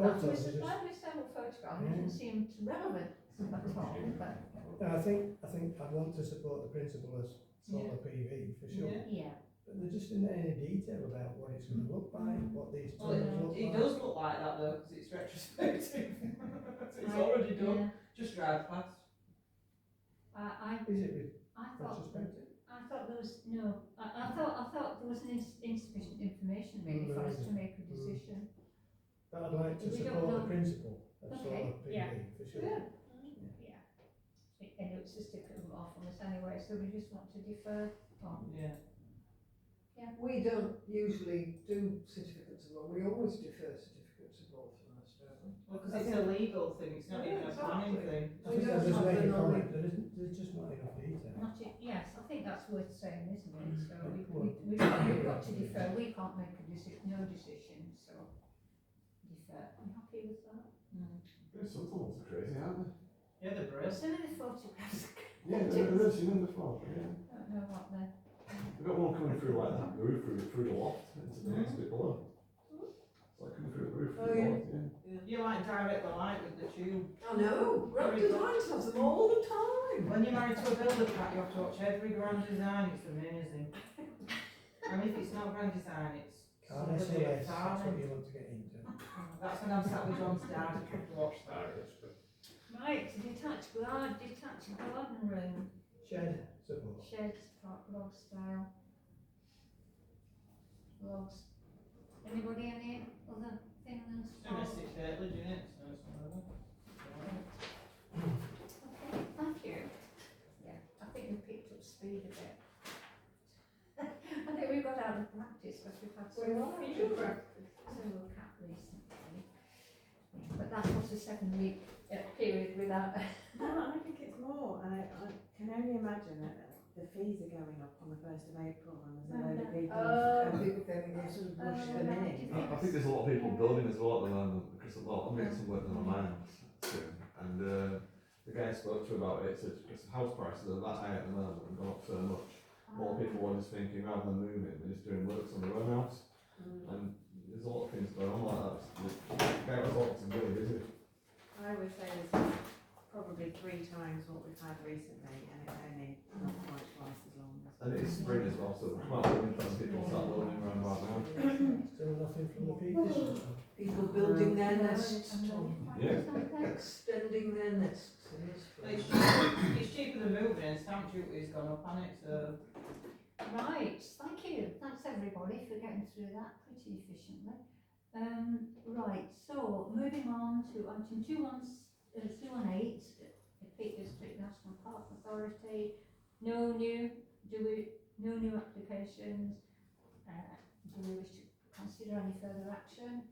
photos, supplied with several photographs, it didn't seem relevant. at all, but No, I think I'd want to support the principle of solar PV for sure. Yeah. yeah. But there just isn't any detail about what it's going to look like, what these Well, tunnels look it like. does look like that though, because it's retrospective. It's I- already done. yeah. Just drive past. Is it I thought, retrospective? I thought there was, no, I thought there was insufficient information really for us to make a decision. But I'd like to We don't support know. the principle of Okay, solar PV yeah. for sure. Yeah. And it's just a bit off on us anyway, so we just want to defer on. Yeah. We don't usually do certificates of law, we always defer certificates of law from us, don't we? Well, because it's a legal thing, it's not Yeah, even a planning exactly. thing. I We think don't I'll just have make the a comment, knowledge. there's just not enough detail. Yes, I think that's worth saying, isn't it? So Well, we've got to defer, we can't make a decision, no decision, so defer. Are you happy with that? Yeah, some tunnels are crazy, aren't they? Yeah, they're Well, brilliant. some of the photographs, Yeah, I've seen them before, yeah. I don't know what they're. We've got one coming through like that, roof through the loft into the next bit below. It's like coming through the roof Oh, through the yeah. loft, yeah. You like direct the light with the tube. I know, Grand Designs has them all the time. When you're married to a builder, Pat, you have to watch every grand design, it's amazing. And if it's not grand design, it's Car somebody SAS, with that's what talent. you want to get into. That's when I'm sat with John's dad, I have to watch that. Right, detached garden room, Shed support. sheds, log style. Logs. Anybody any other things? Domestic curtilage in it, so it's whatever. Okay, thank you. Yeah, I think we picked up speed a bit. I think we've got out of practice because we've had so few several cat recently. But that was a 7-week period without. No, I think it's more, and I can only imagine that the fees are going up on the 1st of April, and there's a load of people People going in sort of rush them in. I think there's a lot of people building as well at the moment, because I'm getting some work done on my house soon, and the guy I spoke to about it said, because house prices are that high at the moment and gone up so much, more people are just thinking rather than moving, they're just doing works on their own house, and there's a lot of things going on like that. The guy was talking to me really busy. I would say there's probably 3 times what we've had recently, and it's only not quite twice as long. And it's spring as well, so come out the winter and people start building around about now. Still nothing from the people. People building their nests, Yeah. extending their nests in this place. It's cheaper than moving, and stamp duty's gone up on it, so. Right, thank you. Thanks everybody for getting through that pretty efficiently. Right, so moving on to item 218, the Peak District National Park Authority. No new applications. Do we wish to consider any further action?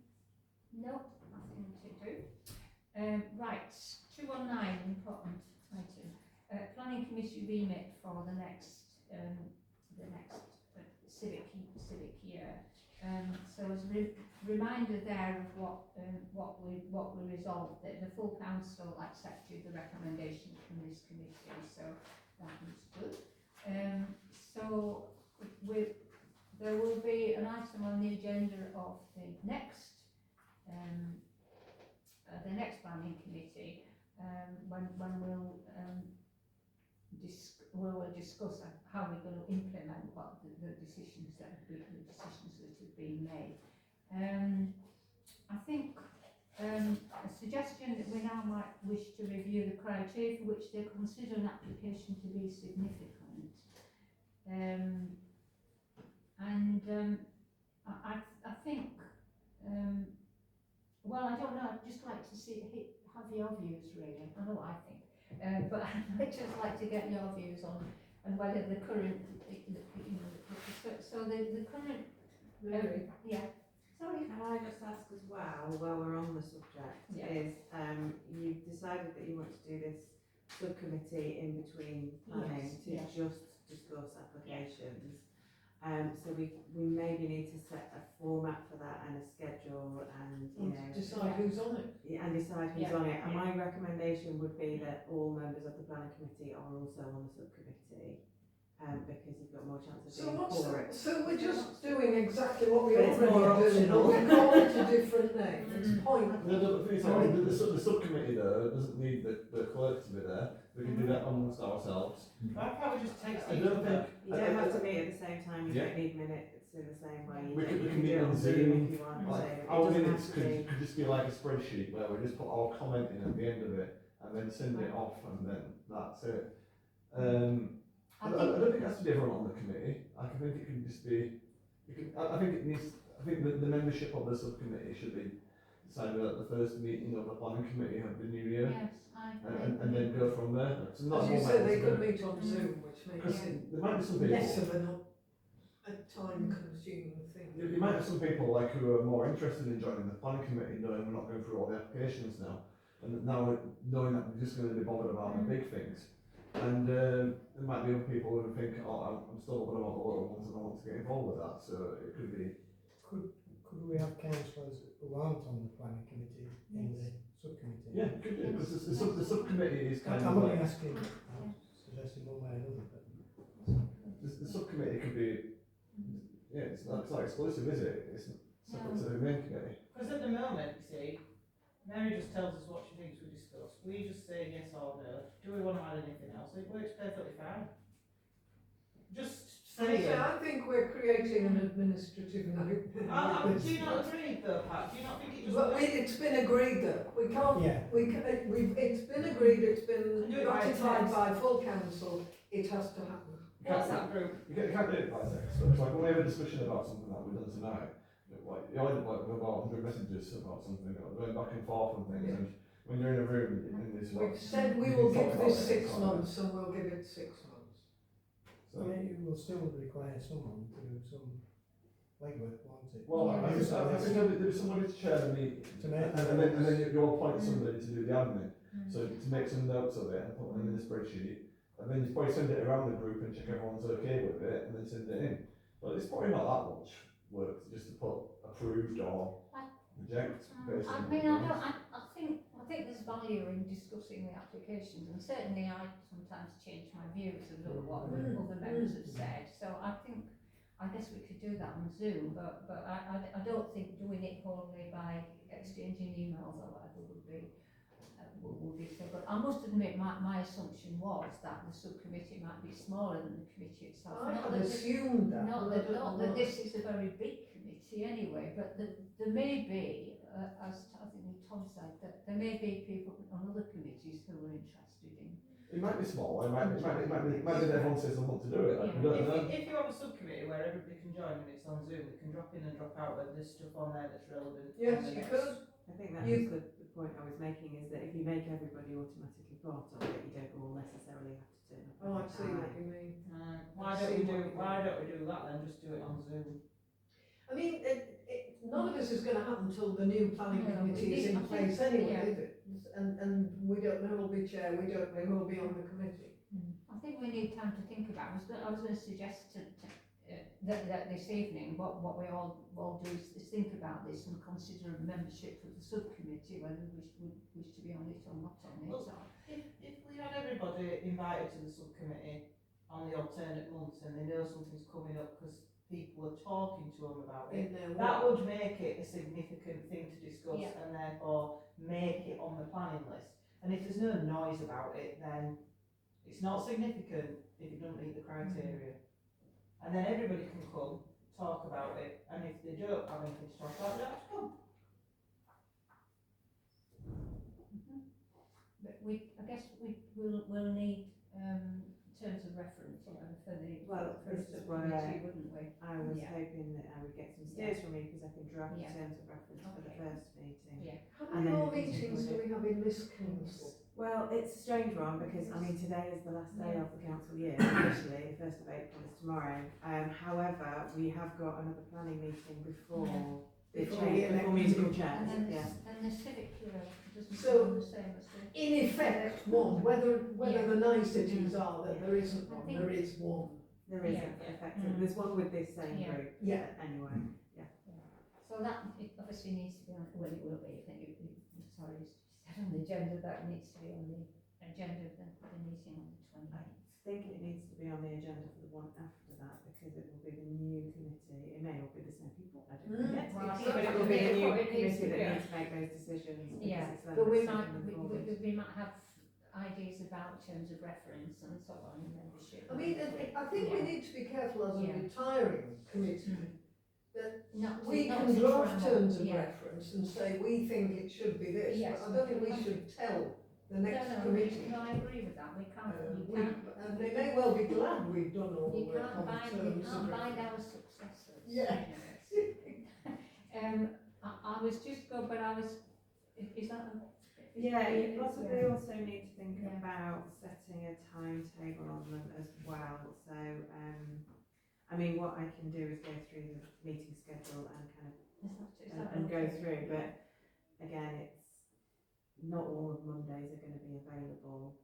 Nope, nothing to do. Right, 219, important item. Planning Committee remit for the next civic year. So as a reminder there of what we resolved, that the full council accepted the recommendations from this committee, so that was good. So there will be an item on the agenda of the next planning committee when we'll discuss how we're going to implement what the decisions that have been made. I think a suggestion that we now might wish to review the criteria for which they consider an application to be significant. I think, well, I don't know, I'd just like to have your views really. I know what I think, but I'd just like to get your views on whether the current, so the current, yeah. Sorry. Can I just ask as well, while we're on the subject, is you've decided that you want to do this subcommittee in between planning to just discuss applications. So we maybe need to set a format for that and a schedule and, you know. Decide who's on it. Yeah, and decide who's on it. And my recommendation would be that all members of the planning committee are also on the subcommittee. because you've got more chance of So being what's for the, it. so we're just doing exactly what we But it's more already do, optional. but we call it a different name, it's pointless. The thing is, the subcommittee though doesn't need the clerk to be there. We can do that amongst ourselves. Why can't we just text I each don't other? think. You don't have to meet at the same time, you Yeah. don't need minutes in the same way. You We don't- can you meet do it on Zoom. if you want to. Like, It our doesn't minutes have to be. could just be like a spreadsheet where we just put our comment in at the end of it and then send it off and then that's it. I don't think it has to be everyone on the committee. I think it can just be. I think it needs. I think the membership of the subcommittee should be decided at the first meeting of the planning committee of the new year, Yes, I and then go from there. It's not As you more said, they meant could to meet on Zoom, which makes because it there might be some people. less of a time-consuming thing. You might have some people like who are more interested in joining the planning committee, knowing we're not going through all the applications now, and now knowing that we're just going to be bothered about the big things. And there might be other people who think, oh, I'm still bothered about the little ones and I want to get involved with that. So it could be. Could we have councillors who aren't on the planning committee in the subcommittee? Yeah, it could do because the subcommittee is kind I'm of only like, asking, I'm suggesting one way or another, but. the subcommittee could be. Yeah, it's not exclusive, is it? It's separate to the main committee. Because at the moment, you see, Mary just tells us what she thinks we discuss. We just say yes or no. Do we want to add anything else? It works perfectly fine. Just say it. I think we're creating an administrative nightmare. Do you not agree though, Pat? Do you not think it just But works? it's been agreed though, we can't, Yeah, it's been agreed, it's been Do it by ratified text. by full council, it has to happen. What's that group? You can't do it by text. So it's like when we have a discussion about something that we've done tonight, like you only like with about 100 messages about something, or going back and forth and things. Yeah. And when you're in a room and there's We've like, said we you will can give talk this about it, 6 can't months and we'll give it 6 months. So, I mean, it will still require someone to do some legwork, won't it? well, Yeah. I think there's somebody to chair the meeting, To make and then you'll appoint somebody to do the admin. So to make some notes of it and put them in the spreadsheet, and then you probably send it around the group and check everyone's okay with it, and then send it in. But it's probably not that much work just to put approved or reject based I on. mean, I think there's value in discussing the applications, and certainly I sometimes change my views of what other members have said. So I guess we could do that on Zoom, but I don't think doing it wholly by exchanging emails or whatever would be so. But I must admit, my assumption was that the subcommittee might be smaller than the committee itself. I Not had that assumed that. Not but I that, don't not know. that this is a very big committee anyway, but there may be, as I think Tom said, that there may be people on other committees who are interested in. It might be small, it might be that everyone says they want to do it, like, we don't know. If you have a subcommittee where everybody can join and it's on Zoom, we can drop in and drop out when there's stuff on there that's relevant. Yes, on the you next- could. I think that You- was the point I was making, is that if you make everybody automatically part of it, you don't all necessarily have to turn up. Oh, I every see time. what you mean. Why don't we do that then? Just do it on Zoom. I mean, none of this is going to happen until the new planning No, committee is I in think- place anyway, yeah. is it? And we don't know who'll be chair, we don't know who'll be on the committee. I think we need time to think about it. I was going to suggest that this evening, what we all do is think about this and consider membership of the subcommittee, whether we wish to be on it or not on it. Well, If we had everybody invited to the subcommittee on the alternate months and they know something's coming up because people are talking to them about it, In their that work. would make it a significant thing to discuss Yeah. and therefore make it on the planning list. And if there's no noise about it, then it's not significant if it doesn't meet the criteria. And then everybody can come, talk about it, and if they don't have anything to talk about, they don't have to come. But I guess we'll need terms of reference for the Well, for the this is why subcommittee, wouldn't we? I was Yeah. hoping that I would get some steers from you, because I can draft Yeah. terms of reference for the Okay. first meeting. Yeah. How And many then more we can meetings do do we have in this council? Well, it's a strange one, because, I mean, today is the last day of the council year, officially, the 1st of April is tomorrow. However, we have got another planning meeting before the Before change, we elect before musical new- chairs, And then, yeah. the civic bureau doesn't So- sound the same as the. In effect, one, whether Yeah. the niceties are that there isn't I one, think- there is one. There is Yeah. effective, there's one with this same Yeah. group, Yeah. anyway. So that it obviously needs to be on, well, it will be, sorry, it's said on the agenda, that needs to be on the agenda of the meeting on the 28th. think it needs to be on the agenda for the one after that, because it will be the new committee, it may all be the same people, I don't know yet. Well, I But think it will be a new it needs to committee that be. needs to make those decisions, because Yeah, it's them but we that's might, taking them forward. we might have ideas about terms of reference and so on in membership. I mean, I think we need to be careful as a Yeah. retiring committee, Not to- we not can to draft trammel, terms of yeah. reference and say, we think it should be this, Yes. but I don't think we should tell the next No, committee. no, I agree with that, we can't, you We- can't, And they may well be glad we've done all you the can't common bind, terms. you can't of bind reference. our successors. Yeah. I was just go, but I was, is that a? Yeah, you possibly also need to think Yeah. about setting a timetable on them as well, so, I mean, what I can do is go through the meeting schedule and kind of and go through, but again, it's not all of Mondays are going to be available,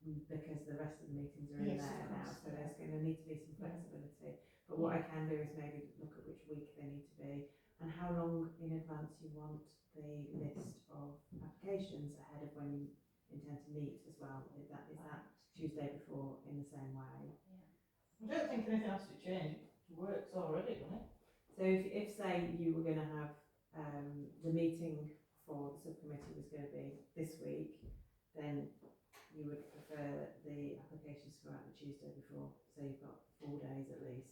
because the rest of the meetings are in Yes, there of now, course, so yeah. there's going to need to be some flexibility. But what I can do is maybe look at which week they need to be and how long in advance you want the list of applications ahead of when you intend to meet as well. Is that Tuesday before in the same way? I don't think anything has to change, it works already, doesn't it? So if say you were going to have the meeting for the subcommittee was going to be this week, then you would prefer the applications to go out the Tuesday before, so you've got 4 days at least.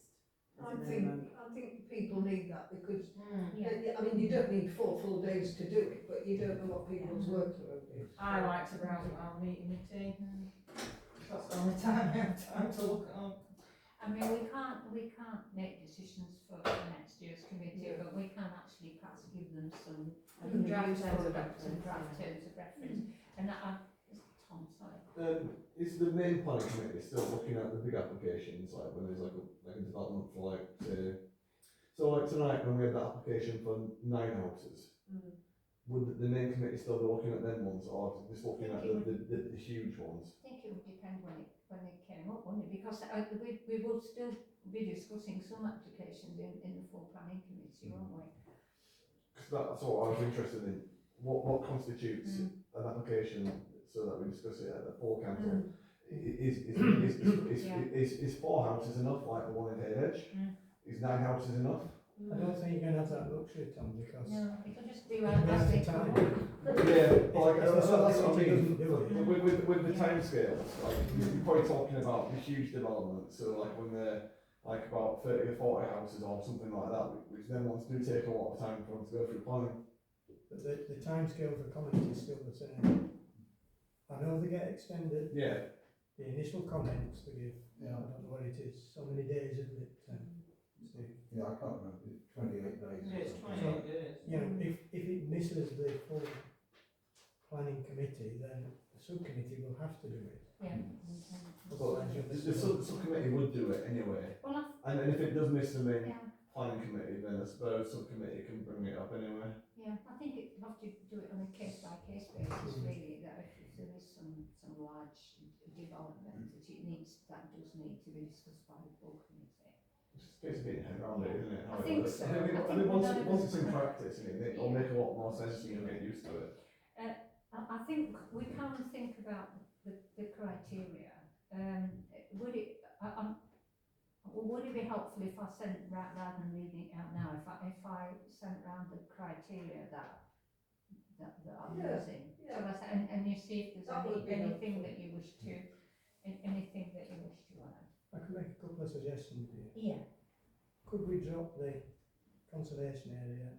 As a minimum. I think people need that because, Yeah. I mean, you don't need 4 full days to do it, but you don't know what people's workload is. I like to browse around meeting my tea. That's the only time I have time to look at them. I mean, we can't make decisions for next year's committee, Yeah. but we can actually perhaps give them some And draft terms of products and reference, draft yeah. terms of reference. And that, Tom, sorry. Is the main planning committee still looking at the big applications, like when there's like a development for like, say, so like tonight when we had that application for 9 houses, would the main committee still be looking at them ones, or just looking at the huge ones? I think it would depend when it came up, wouldn't it? Because we will still be discussing some applications in the full planning committee, won't we? Because that's what I was interested in. What constitutes an application, so that we discuss it at the full council? Is 4 houses enough, like the one in Hayedge? Is 9 houses enough? I don't think you can have that luxury, Tom, because No, it'll just be you as have they the come time. up. Yeah, but like, If the that's what I subcommittee mean. doesn't do it, With the timescales, like, you're probably talking about the huge developments, so like when they're like about 30 or 40 houses or something like that, which then ones do take a lot of time for them to go through planning. but the timescale for comments is still the same. I know they get extended, Yeah. the initial comments they give, Yeah. I don't know what it is, so many days, isn't it, Steve? Yeah, I can't remember, it's 28 days. Yeah, it's or something. 28 days. You know, if it misses the full planning committee, then the subcommittee will have to do it. Yeah. But the subcommittee would do it anyway. Well, And then if it does miss the main yeah, planning committee, then I suppose subcommittee can bring it up anyway. yeah, I think you have to do it on a case by case basis, really, that if there is some large development that that does need to be discussed by the full committee. It's just a case of getting your head around it, isn't it? How I it think works. so. I I think think once we're once it's in gonna- practice, it'll make a lot more sense and you'll get used to it. I think we can think about the criteria. Would it be helpful if I sent rather than reading it out now? If I sent round the criteria that I'm Yeah, using, yeah. so I said, and you see if there's That would be anything helpful. that you wish to, anything that you wish to add. I could make a couple of suggestions here. Yeah. Could we drop the conservation area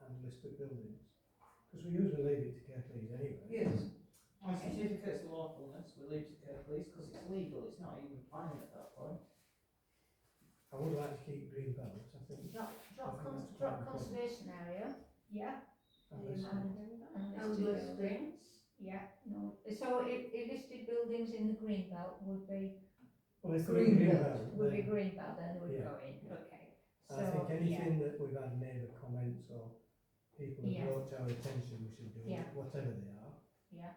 and listed buildings? Because we usually leave it to Kirklees anyway. Yes. My certificate's lawfulness, we leave to Kirklees because it's legal, it's not even planning at that point. I would like to keep green belt, I think. Drop conservation area, yeah, And listed. and listed buildings, yeah, no. So listed buildings in the green belt would be, Well, if they're Green in green belt belt, would be then green belt, then would Yeah. go in, okay. So, I think yeah. anything that we've had neighbour comments or people have Yeah. brought to our attention, we should do, Yeah. whatever they are. Yeah.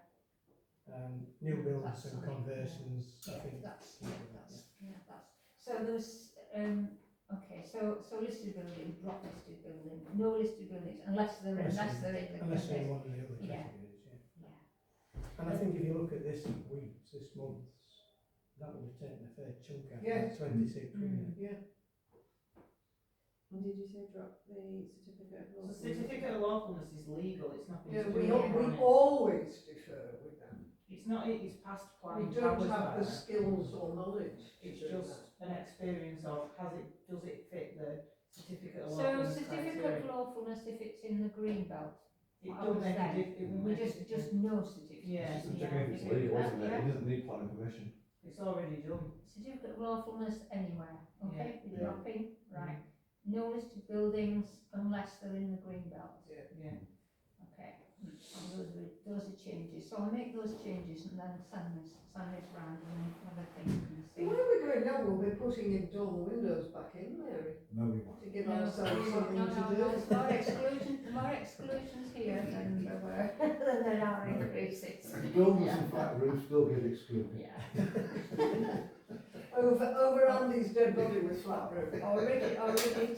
New builds That's and fine. conversions, I Yeah, think. that's, so there's, okay, so listed building, drop listed building, no listed buildings, unless they're in the. Unless they're in one of the other Yeah. categories, yeah. Yeah. And I think if you look at this month's that would have taken a fair chunk out, Yes. 26, wouldn't it? Yeah. And did you say drop the certificate of So lawfulness? certificate of lawfulness is legal, it's nothing Yeah, to do we, with we planning. always defer with them. It's not, it's past We planning don't powers have the there. skills or knowledge to It's do just an experience of, does it fit the certificate of So lawfulness certificate criteria? of lawfulness if it's in the green belt. It I don't was make a there. it won't We make a just difference. no certificate. Yeah. It's just checking if it's legal, isn't it? It doesn't need planning permission. It's already done. Certificate of lawfulness anywhere, okay? Yeah. You're dropping, right. No listed buildings unless they're in the green belt. Yeah. Okay, and those are changes, so I'll make those changes and then send this round and then have a think and see. Where we're going now, we'll be putting in dormer windows back in, Mary, No, we won't. to give No, ourselves something no, to no, do. there's more exclusions here than there were, than there are increases. The dormers and flat roofs still get excluded. Yeah. Over Andy's dead body with flat roof. Already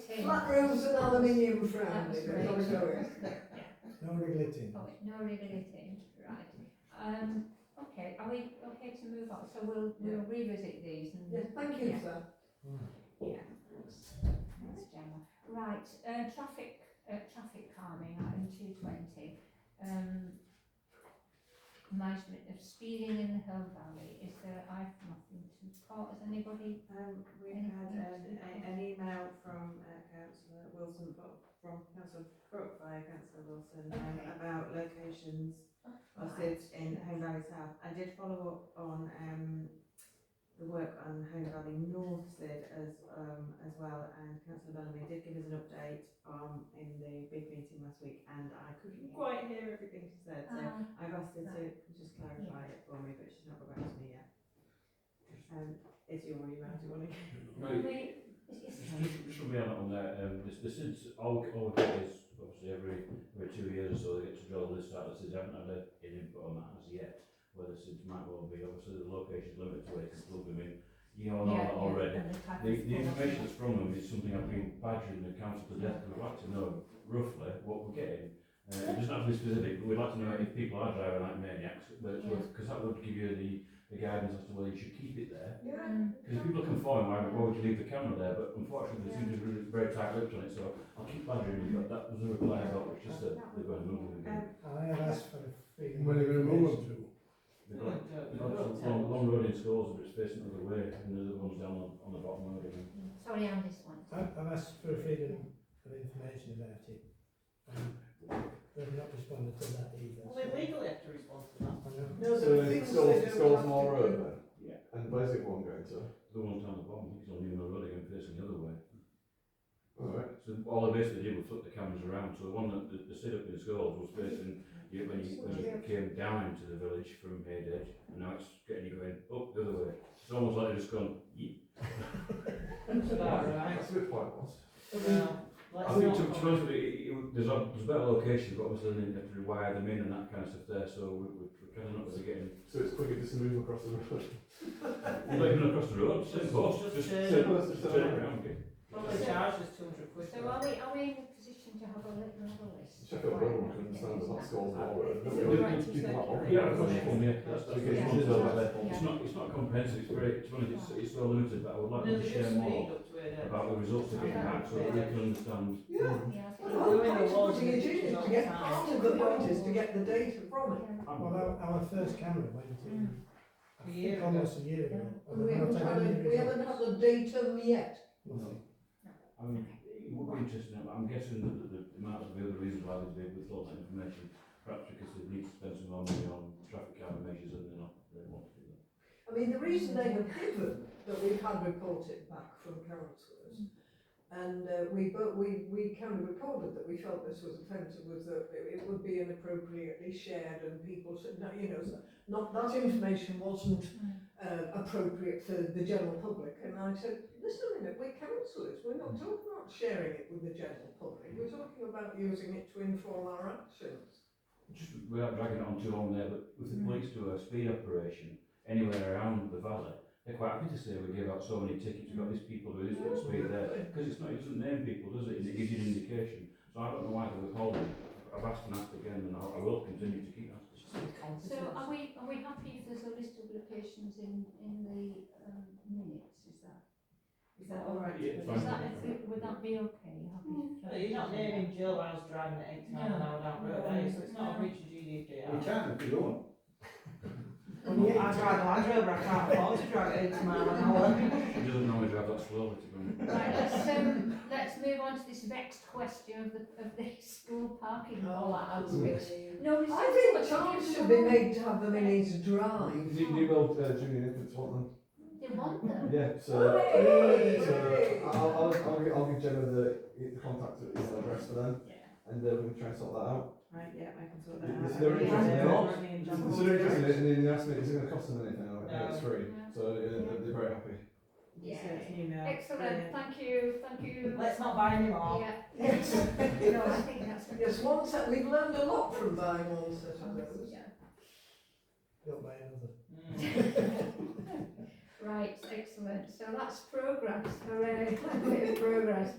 tin. Flat roofs and aluminium for That's Andy, right. they've got to go in. No wriggly tin. Oh, no wriggly tin, right. Okay, are we okay to move on? So we'll revisit these and. Yes, thank you, Yeah. sir. Yeah, thanks Gemma. Right, traffic calming, item 220. Management of speeding in the Hill Valley. Is there, I've nothing to report. Has anybody? We had an email from Councillor Wilson, from Councillor Brook via Councillor Wilson, about locations of SIDS in Home Valley South. I did follow up on the work on Home Valley North SID as well, and Councillor Bellamy did give us an update in the big meeting last week, and I couldn't quite hear everything she said, so I've asked her to just clarify it for me, but she's not got back to me yet. It's your email, do you want to? Just from me on there, the SIDS, all we get is obviously every 2 years or so they get to draw the list out. The SIDS haven't had an input on that as yet. Where the SIDS might well be, obviously the location's limited to where you can plug them in. You all know that already. The information that's from them is something I've been badgering the council to death, because we'd like to know roughly what we're getting. It doesn't have to be specific, but we'd like to know if people are driving like maniacs, because that would give you the guidance as to whether you should keep it there. Yeah. Because people are conforming, why would you leave the camera there? But unfortunately, there seems to be very tight lips on it, so I'll keep badgering you. But that was a reply I got, which just that they're going to move them again. I have asked for a freedom. Where are they going to move them to? They've got some long road in schools, but it's facing the other way, and the other one's down on the bottom road again. Sorry, Andy Swan. I've asked for a freedom of information about it, and they've not responded to that either. Well, they legally have to respond to that. I know. No, So there are then things Scoles, they don't Scoles have Moor to Road do. then? Yeah. And where's the one going to? The one's down the bottom, it's on Newman Road again, facing the other way. Alright. So all they basically did was flip the cameras around, so the one that the sit up in schools was facing you when you came down into the village from Haydage, and now it's getting you going up the other way. It's almost like they've just gone, yeet. That's about right. That's a bit pointless. Well, let's I think not to be honest with you, there's a better location, but obviously then you have to rewire them in and that kind of stuff there, so we're kind of not really getting. So it's quicker just to move across the road. Not even across the road, same course, just turn turn it around, okay. Probably charge us 200 quid. So are we in a position to have a list? Sheffield Road, one can understand, but not Scoles Moor Road. Is Don't it we right always to keep them up? circulate? Yeah, of course, that's So we can Yeah. use those back there. It's not comprehensive, it's very, to be honest, it's well limited, but I would like No, to they share just more speed up to it. about the results they're getting back, so that we can understand. Yeah. Yeah. Well, the whole point of putting it in is to get, part of the point is to get the data from it. Well, our first camera went in, I A year think ago. almost a year ago. And we haven't had the data yet. Nothing. I mean, it would be interesting, I'm guessing that there might be other reasons why they've withheld that information, perhaps because they need to spend some more money on traffic camera measures and they're not, they want to do that. I mean, the reason they have given that we've had reported back from councillors, and we kind of recorded that we felt this was offensive, was that it would be inappropriately shared and people should, you know, not that information wasn't appropriate for the general public. And I said, listen a minute, we're councillors, we're not talking about sharing it with the general public, we're talking about using it to inform our actions. Just without dragging it on too long there, but if the police do a speed operation anywhere around the valley, they're quite happy to say we gave out so many tickets, we've got these people doing this much speed there, because it's not, it doesn't name people, does it? And it gives you an indication. So I don't know why they're withholding. I've asked and asked again, and I will continue to keep asking. So are we happy if there's a list of locations in the all right. Yeah, Is that, would that be okay? Happy for- But you're not naming Jill whilst driving at 80 miles an hour down the road, are you? So it's not a breach of GDPR. You can if you want. On the I drive a Land Rover, I can't afford to drive at 80 miles an hour. She doesn't normally drive that slowly, to be honest. Right, let's move on to this vexed question of the school parking lot, which nobody's. I think Charles should be made to have them in his drive. New build junior infants want them. They want them. Yeah, so, Hooray! so I'll give Gemma the contact address for them, Yeah. and we can try and sort that out. Right, yeah, I can sort that Is out. there I any really reason am not? running in So John they're Paul's interested direction. in the asked me, is it going to cost them anything? Or No. it's free. No. So they're very happy. Yeah. So it's new now. Excellent, Brilliant. thank you. Let's not buy any more. Yeah. Yes. No, I think that's. Yes, one set, we've learned a lot from buying one set of those. Yeah. Don't buy another. Right, excellent. So that's progress. Hooray, a bit of progress.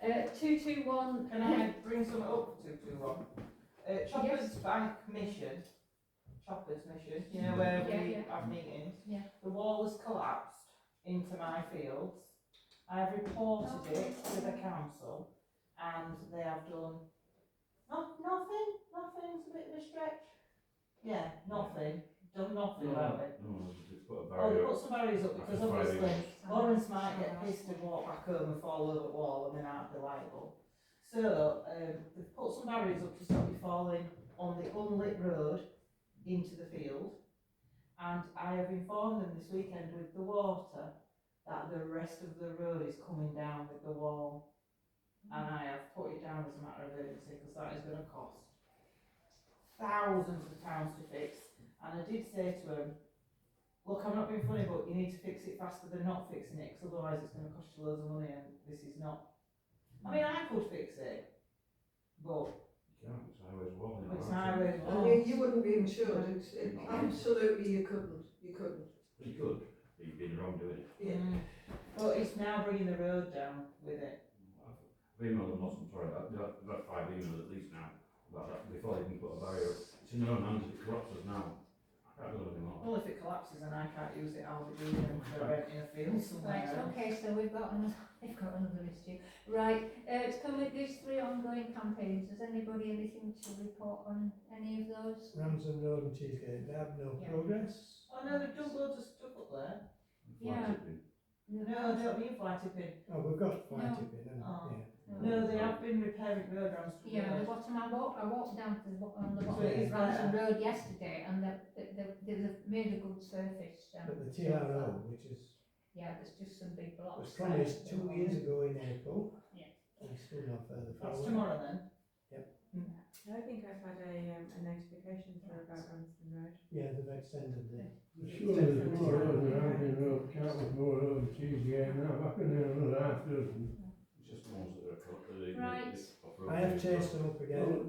221. Can I bring some up for 221? Choppers Bank Mission, you know, where Yeah, we yeah. have meetings. Yeah. The wall has collapsed into my fields. I have reported it to the council and they have done nothing's a bit of a stretch. Yeah, done nothing about it. No, just put a Oh, they barrier. put some barriers up because That's a obviously barrier. Lawrence might get pissed and walk back home and fall over the wall and then aren't reliable. So, they've put some barriers up to stop you falling on the unlit road into the field. And I have informed them this weekend with the water that the rest of the road is coming down with the wall. And I have put it down as a matter of urgency because that is going to cost thousands of pounds to fix. And I did say to him, look, I'm not being funny, but you need to fix it faster than not fixing it, because otherwise it's going to cost you loads of money, and this is not. I mean, I could fix it, but Yeah, it's highways wall. it's an highway And wall. you wouldn't be insured, absolutely you couldn't. You could, but you'd be in the wrong doing it. Yeah. But it's now bringing the road down with it. I've emailed them lots, I'm sorry, I've got 5 emails at least now about that, before they can put a barrier up. It's in their own hands, if it collapses now, I can't do anything more. Well, if it collapses and I can't use it, I'll be doing them for rent in a field Right, somewhere. okay, so we've got another issue. Right, it's come with these 3 ongoing campaigns. Has anybody anything to report on any of those? Ramsden Road and Cheesegate, they have no Yeah. progress. Oh no, they've done loads of stuff up there. Yeah. No, they don't mean fly tipping. Oh, we've got fly No. tipping and, Oh. yeah. No, they have been repairing road ramps to Yeah, the road. bottom, I walked down to on the So bottom it is of Ransom better. Road yesterday, and they've made a good surface. But the so far. TRO, which is, Yeah, there's just some big blocks. was promised there. 2 years ago in April. Yeah. And still not further That's forward. tomorrow then. I think I've had a notification through about Ramsden Road. Yeah, they've extended the. Surely there's more road than Ramsden Road, Countless more road than Cheesegate now, I can name another half dozen. It's just the ones that are Right. I have chased them up again. Well,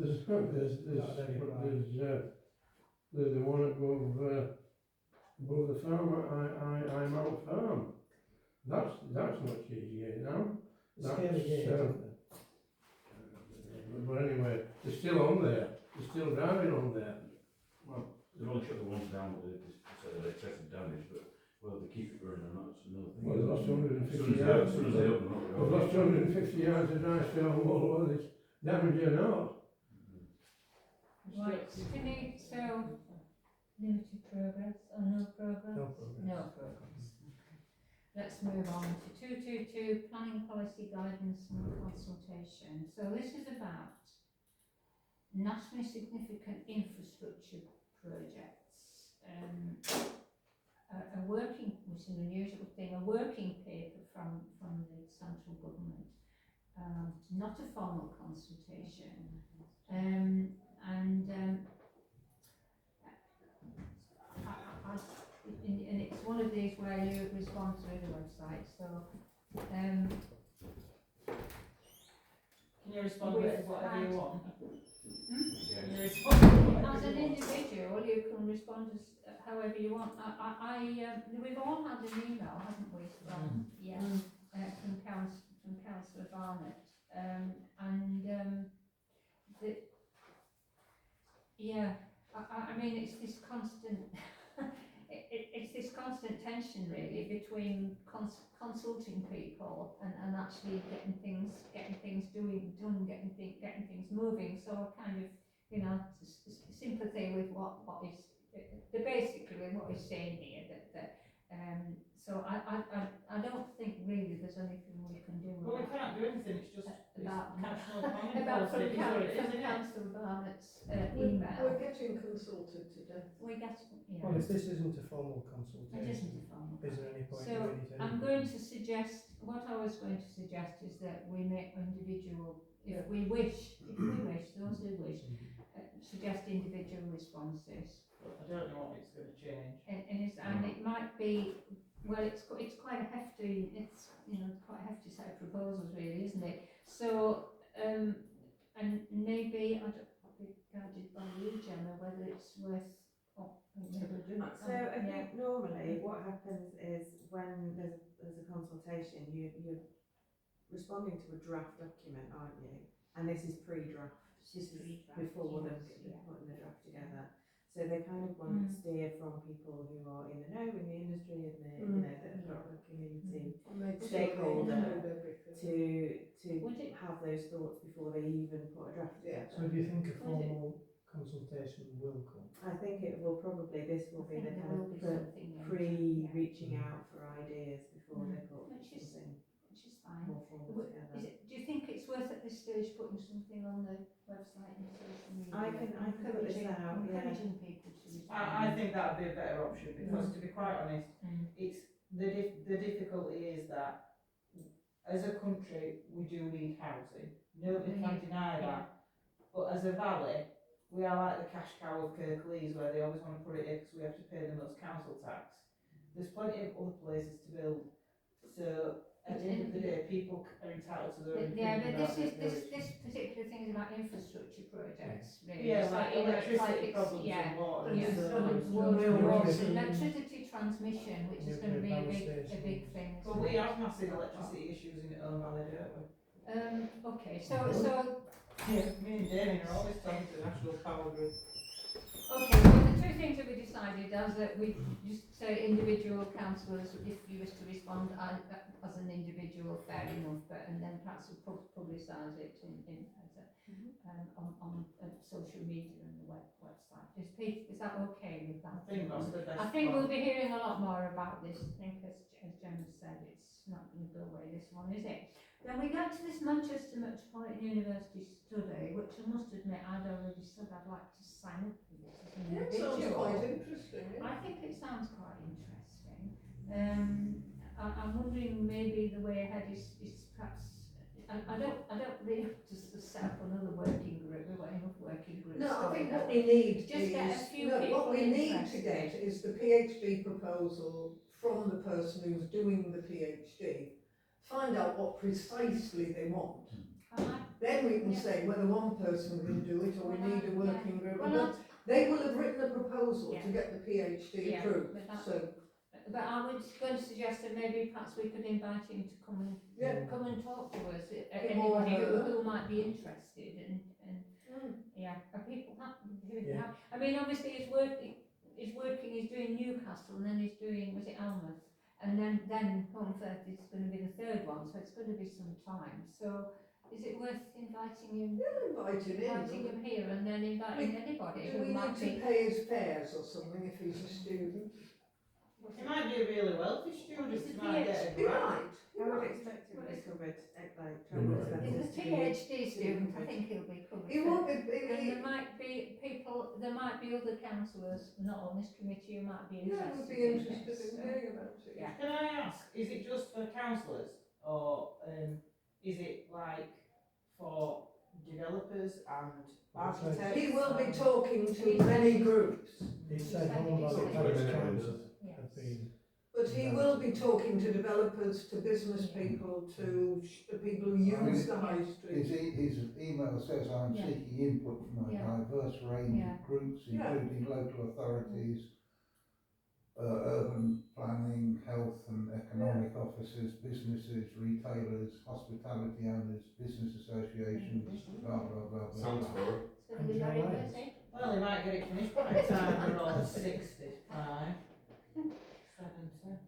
there's the one above the farm, I'm out farm. That's not Cheesegate now. The Scaly Gate, isn't it? But anyway, they're still on there, they're still driving on there. They've only shut the ones down with excessive damage, but whether they keep it running or not, it's another thing. Well, they lost As 150 soon yards. as they open up, They've lost 250 yards of nice stone wall, whether it's damage or not. Right, Skinny, so limited progress or no progress? No progress. No progress. Let's move on to 222, planning policy guidance and consultation. So this is about nationally significant infrastructure projects. A working, which is an unusual thing, a working paper from the central government, not a formal consultation. And it's one of these where you respond through the website, so Can you respond with whatever you want? Can you respond with whatever as an you want? individual you can respond as however you want. We've all had an email, haven't we, from from Councillor Barnett, I mean it's this constant it's this constant tension really between consulting people and actually getting things done, getting things moving. So I kind of, you know, sympathy with what is basically what he's saying here, so I don't think really there's anything we can do Well, we can't do anything, it's just about national planning about policy, it is what it is, from isn't it? Councillor Barnett's We're email. getting consulted to death. We get, Well, yeah, if this isn't a formal it consultation, isn't a formal. is there any point So, doing it I'm anyway? going to suggest, what I was going to suggest is that we make individual, if we wish, those who wish, suggest individual responses. I don't know what it's going to change. And it might be, well, it's quite a hefty, it's, you know, quite a hefty set of proposals really, isn't it? So, and maybe, I don't, I'll be guided by you, Gemma, whether it's worth, So I think normally what happens is when there's a consultation, you're responding to a draft document, aren't you? And this is pre-draft. This is before them putting the draft together. So they kind of want to steer from people who are in the know in the industry and the you know that have got the community stakeholder to have those thoughts before they even put a draft together. So do you think a formal consultation will come? I think it will probably, this will be the kind of reaching out for ideas before they put which is fine. more formal together. Do you think it's worth at this stage putting something on the website and social media? I can put this out, yeah. Encouraging people to I think that would be a better option, because to be quite honest, it's the difficulty is that as a country we do need housing. Nobody can deny that. But as a valley, we are like the cash cow of Kirklees, where they always want to put it in because we have to pay the most council tax. There's plenty of other places to build. So at the end of the day, people are entitled to their own Yeah, opinion but about their village. this particular thing is about infrastructure projects, really. Yeah, It's like you know, it's electricity it's- problems yeah, and water yeah, and so on. water, electricity transmission, which is going to be a big thing. But we have massive electricity issues in Owen Valley, don't we? Okay, so Yeah, me and Damien are always talking to the National Power Grid. okay, well, the two things that we decided is that we just say individual councillors, if you wish to respond as an individual, fair enough, but and then perhaps we'll publicise it on social media and the website. Is that okay with that? I think that's the best. I think plan. we'll be hearing a lot more about this. I think as Gemma said, it's not going to go away, this one, is it? Then we get to this Manchester Metropolitan University study, which I must admit I'd already said I'd like to sign up for this as an Yeah, it sounds individual. quite interesting. Yeah. I think it sounds quite interesting. I'm wondering maybe the way ahead is perhaps, I don't really have to set up another working group. We've got enough working groups. No, I think going what on. we need Just get a is, few no, people what we need to interested. get is the PhD proposal from the person who's doing the PhD. Find out what precisely they want. Then we can say whether one person can do it or we need a working group. Well, They will have written a proposal Yeah. to get the PhD Yeah, approved. but that- So But I was going to suggest that maybe perhaps we could invite him to come and come and talk to us. Anybody who might be interested and yeah, are people happy? Yeah. I mean, obviously he's doing Newcastle and then he's doing, was it Almouth? And then Holmfirth is going to be the third one, so it's going to be some time. So is it worth inviting him? Inviting him here and then inviting anybody do who we might need be. to pay his fares or something if he's a student? He might be a really wealthy student, It's he a might get a PhD, grant. I would expect him to be covered, like travel Right. expenses. He's a PhD student, I think he'll be covered. He won't be. And there might be other councillors, not on this committee, who might be Yeah, interested. would be interested this, in hearing about it. Yeah. Can I ask, is it just for councillors, or is it like for developers and architects? He will be and- talking to many groups, He said all about the parish councils have been. but he will be talking to developers, to business people, to the people who use the high street. His email says, I'm Yeah. seeking input from a Yeah. diverse range Yeah. of groups, Yeah. including local authorities, urban planning, health and economic officers, businesses, retailers, hospitality owners, business associations, blah, blah, blah, blah. Sounds blah. good. It's going to be very busy. Well, he might get it finished by the time we're all 65, 70.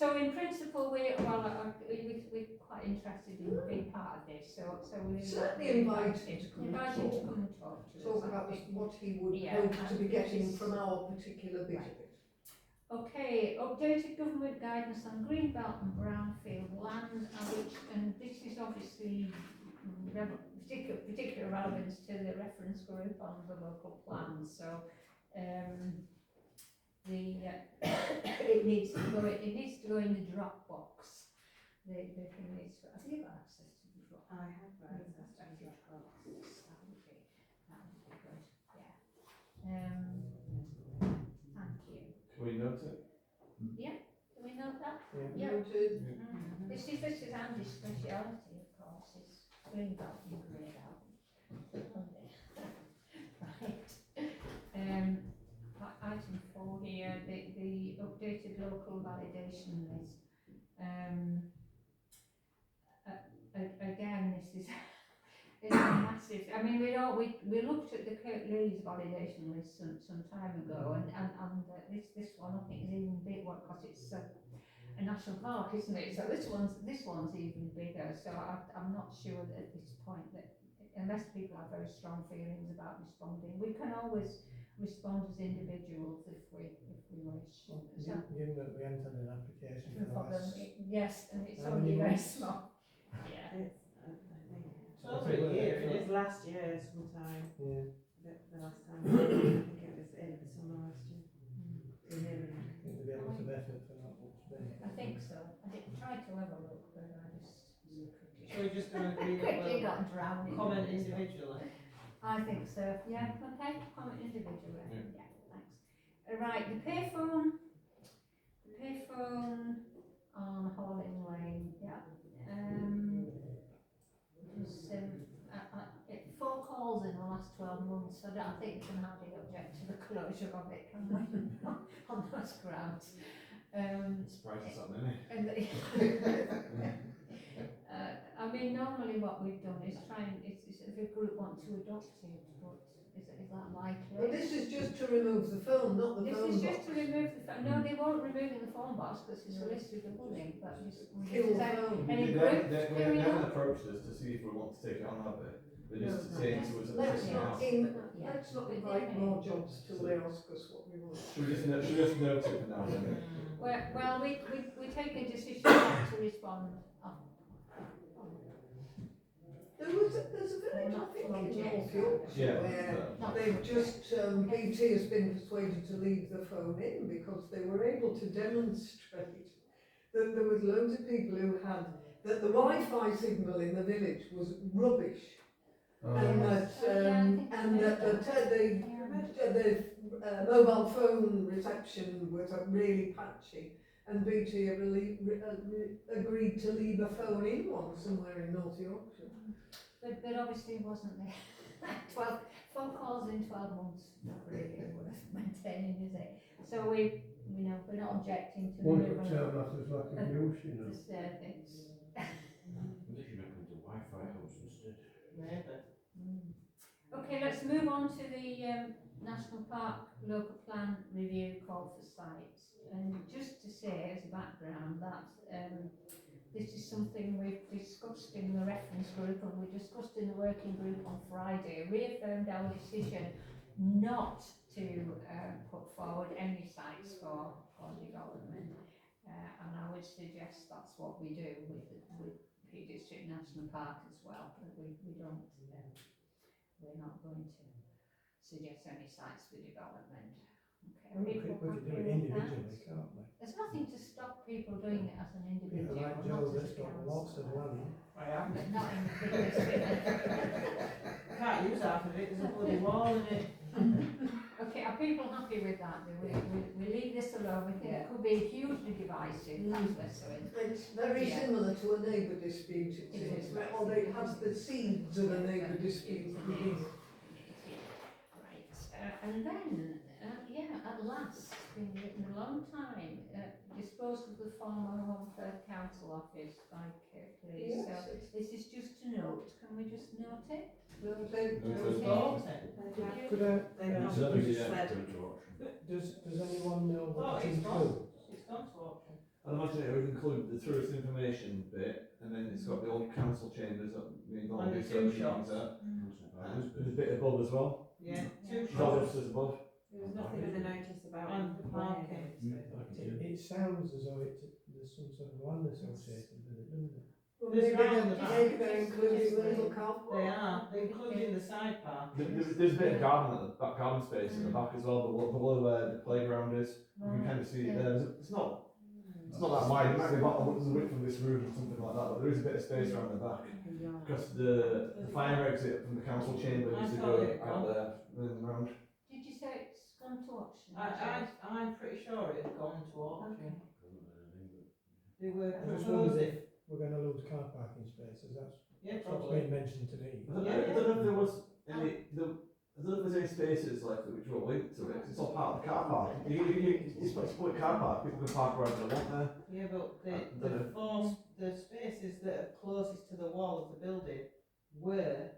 So in principle, we're quite interested in being part of this, so we Certainly invite him to come and invite him to talk. come and talk to us. Talk I about think. what he would Yeah, hope I to be think getting it's- from our particular bit of it. Okay, updated government guidance on green belt and brownfield land, and this is obviously particular relevance to the reference group on the local plan. So, it needs to go. It needs to go in the Dropbox. The thing needs to. Have you got access to the Dropbox? I have got access to the Dropbox. That would be good. Yeah. Thank you. Can we note it? Do we know that? Yeah. Noted. This is Andy's speciality, of course, is green belt and grey belt. Right. Item 4 here, the updated local validation list. Again, this is it's a massive. I mean, we looked at the Kirklees validation list some time ago, and this one I think is even bigger because it's a national park, isn't it? So this one's even bigger. So I'm not sure that at this point that unless people have very strong feelings about responding, we can always respond as individuals if we wish. Well, So, given that we haven't had an application for the problem, last, yes, and it's how only many very months? small. Yeah. It's, I think, It's over a year, it isn't was it? last year sometime, yeah, the last time, I think it was in the summer last year. Nearly. I think there'll be a lot of effort for not much benefit. I think so. I tried to have a look, but I just So we're just going to agree that quickly we'll got drowned in comment it. individually. I think so. Yeah. Okay. Comment individually. Yeah. Yeah. Thanks. Right. The payphone on Halling Lane. Yeah. It was 4 calls in the last 12 months. So I think we can hardly object to the closure of it, can we? On those grounds. Surprised it's that many. And I mean, normally what we've done is try and, it's if a group want to adopt it, but is that likely? But this is just to remove the phone, not the This phone is box. just to remove the phone. No, they won't remove the phone box because it's a list of the bullying, but just. Kill the phone. Any They group haven't approached us to see if we want to take it on, have they? They're just saying to us at Let's the not house. let's not invite more jobs till they ask us what we want. Should we just note it for now then? Well, we take a decision not to respond. There's a village, I think, in North Yorkshire where they've just, BT has been persuaded to leave the phone in because they were able to demonstrate that there was loads of people who had, that the Wi-Fi signal in the village was rubbish. And that the mobile phone reception was really patchy, and BT have agreed to leave a phone in one somewhere in North Yorkshire. But obviously it wasn't there. 12 phone calls in 12 months, not really worth maintaining, is it? So we're not objecting to One the could tell that as like abuse, you know. the service. Unless you make them the Wi-Fi house instead. Maybe. Okay, let's move on to the National Park Local Plan Review call for sites. And just to say as a background that this is something we've discussed in the reference group and we discussed in the working group on Friday, reaffirmed our decision not to put forward any sites for development. And I would suggest that's what we do with Peak District National Park as well. But we don't, we're not going to suggest any sites for development. Okay. We could do it individually, can't we? There's nothing to stop people doing it as an People individual, like not Joe as that's a got council. lots of land. I am. But not in the big district. I can't use half of it, there's a bloody wall in it. Okay, are people happy with that? We leave this alone. We think it could be hugely divisive. That's less so. It's very Yeah. similar to a neighbour dispute, it It is, is. or it has the seeds of a neighbour dispute. Right, and then, at last, in a long time, disposed of the former Homeford Council office by Kirkley. Yes, So this is just a note. Can we just note it? well, Could I, They're not Service, said. going to auction. does anyone know what Oh, it it's gone. includes? It's gone to auction. I I'd imagine it would include the tourist information bit, and then it's got the old council chambers that me and Dawn And do the certain two meetings shops. at. And there's a bit above as well. Yeah, Yeah. two There's shops. offices above. There was nothing in the notice about And the parking. It sounds as though there's some sort of land associated with it, doesn't it? Well, There's maybe ground on the back. they're including the little car park. They are, they're including the side park. There's a bit of garden at the back, garden space at the back as well, below where the playground is. You can kind of see it there. It's not that wide, it might be about the width of this room or something like that, but there is a bit of space around the back. Because the fire exit from the council chamber needs to go out there, and around. Did you say it's gone to auction? I'm pretty sure it had gone to auction. Okay. They were I just wondered proposing, if we're going to lose car parking spaces, that's yeah, what's probably. been mentioned to me. I don't know if there was any, I don't know if there's any spaces like that which were linked to it, 'cause it's all part of the car park. It's a split car park, people can park wherever they want there. Yeah, but dunno. the spaces that are closest to the wall of the building were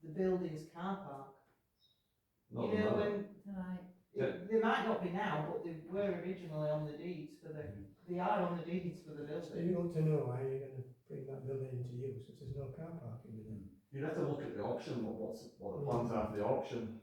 the building's car park. Not You know, the- when, Right. they might not be now, but they were originally on the deeds for they are on the deeds for the It's building. difficult to know how you're going to bring that building into use if there's no car parking with it. You'd have to look at the auction, what the plans are for the auction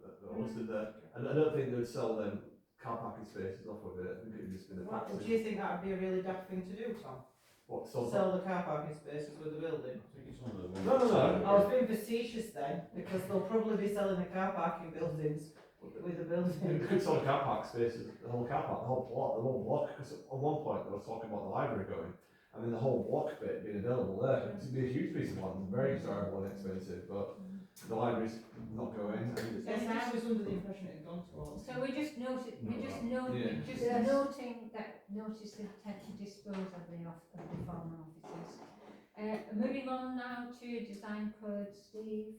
that are listed there. And I don't think they would sell them car parking spaces off of it, I think it would just be the What, do taxes. you think that would be a really daft thing to do, Tom? What, so? Sell the car parking spaces with the building? I think it's one of the ones. No. I was being facetious then, because they'll probably be selling the car parking buildings with the You building. could sell car park spaces, the whole car park, the whole block, because at one point they were talking about the library going, and then the whole block bit being available there. It'd be a huge piece of land, very desirable and expensive, but the library's not going. Yes, I was under the impression it had gone to auction. So we're just noting, Yeah. noting that notice the intent to dispose of the former offices. Moving on now to design code, Steve.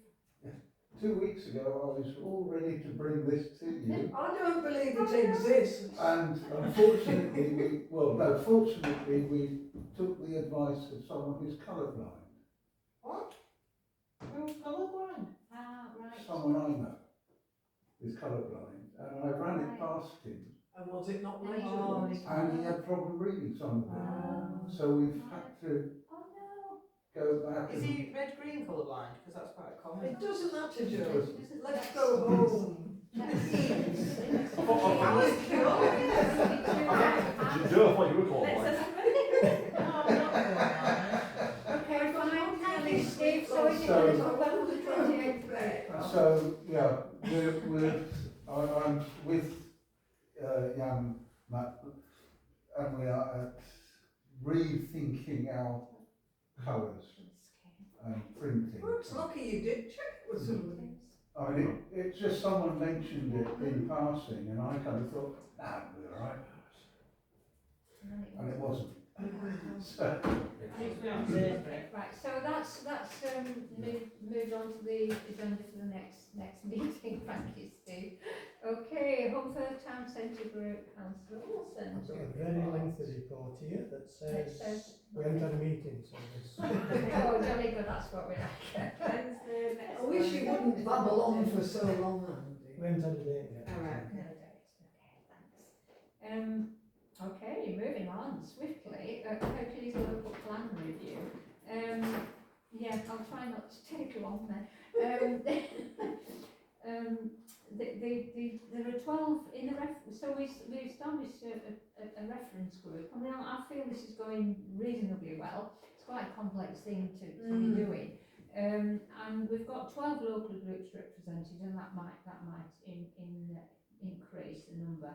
2 weeks ago, I was all ready to bring this to you, I don't believe it exists. and unfortunately, fortunately, we took the advice of someone who's colourblind. What? Who's colourblind? Ah, right. Someone I know is colourblind, and I ran it past him, And was it not Oh, legible? and he had problem reading some of it. Oh. So we've had to Oh no. go back Is and he red-green colourblind? Because that's quite common. It doesn't matter, Joe. Doesn't- Let's go home. Joe, I thought you were called Let's like. No, I'm not colourblind. Okay, fine, thank you, Steve, so we So- can talk about the 28th of April. So, yeah, I'm with Jan, Matt, and we are rethinking our colours and printing. Well, it's lucky you did check it with somebody. I mean, it's just someone mentioned it in passing, and I kind of thought, nah, we're all right, and it wasn't. So, Needs to be on Thursday. Right, so that's moved on to the agenda for the next meeting, thank you, Steve. Okay, Humford Town Centre Group Council I've got a Centre. very lengthy report here that It says says- we haven't had a meeting, so it's Oh, jolly good, that's what we like. Wednesday, next I wish you Wednesday. wouldn't babble on for so long, Andy. we haven't had a date yet. All right. No date, okay, thanks. Okay, moving on swiftly, Hercules Local Plan Review. Yeah, I'll try not to take long then. There are 12 in the so we established a reference group. I mean, I feel this is going reasonably well. It's quite a complex thing to be doing. And we've got 12 local groups represented, and that might increase the number.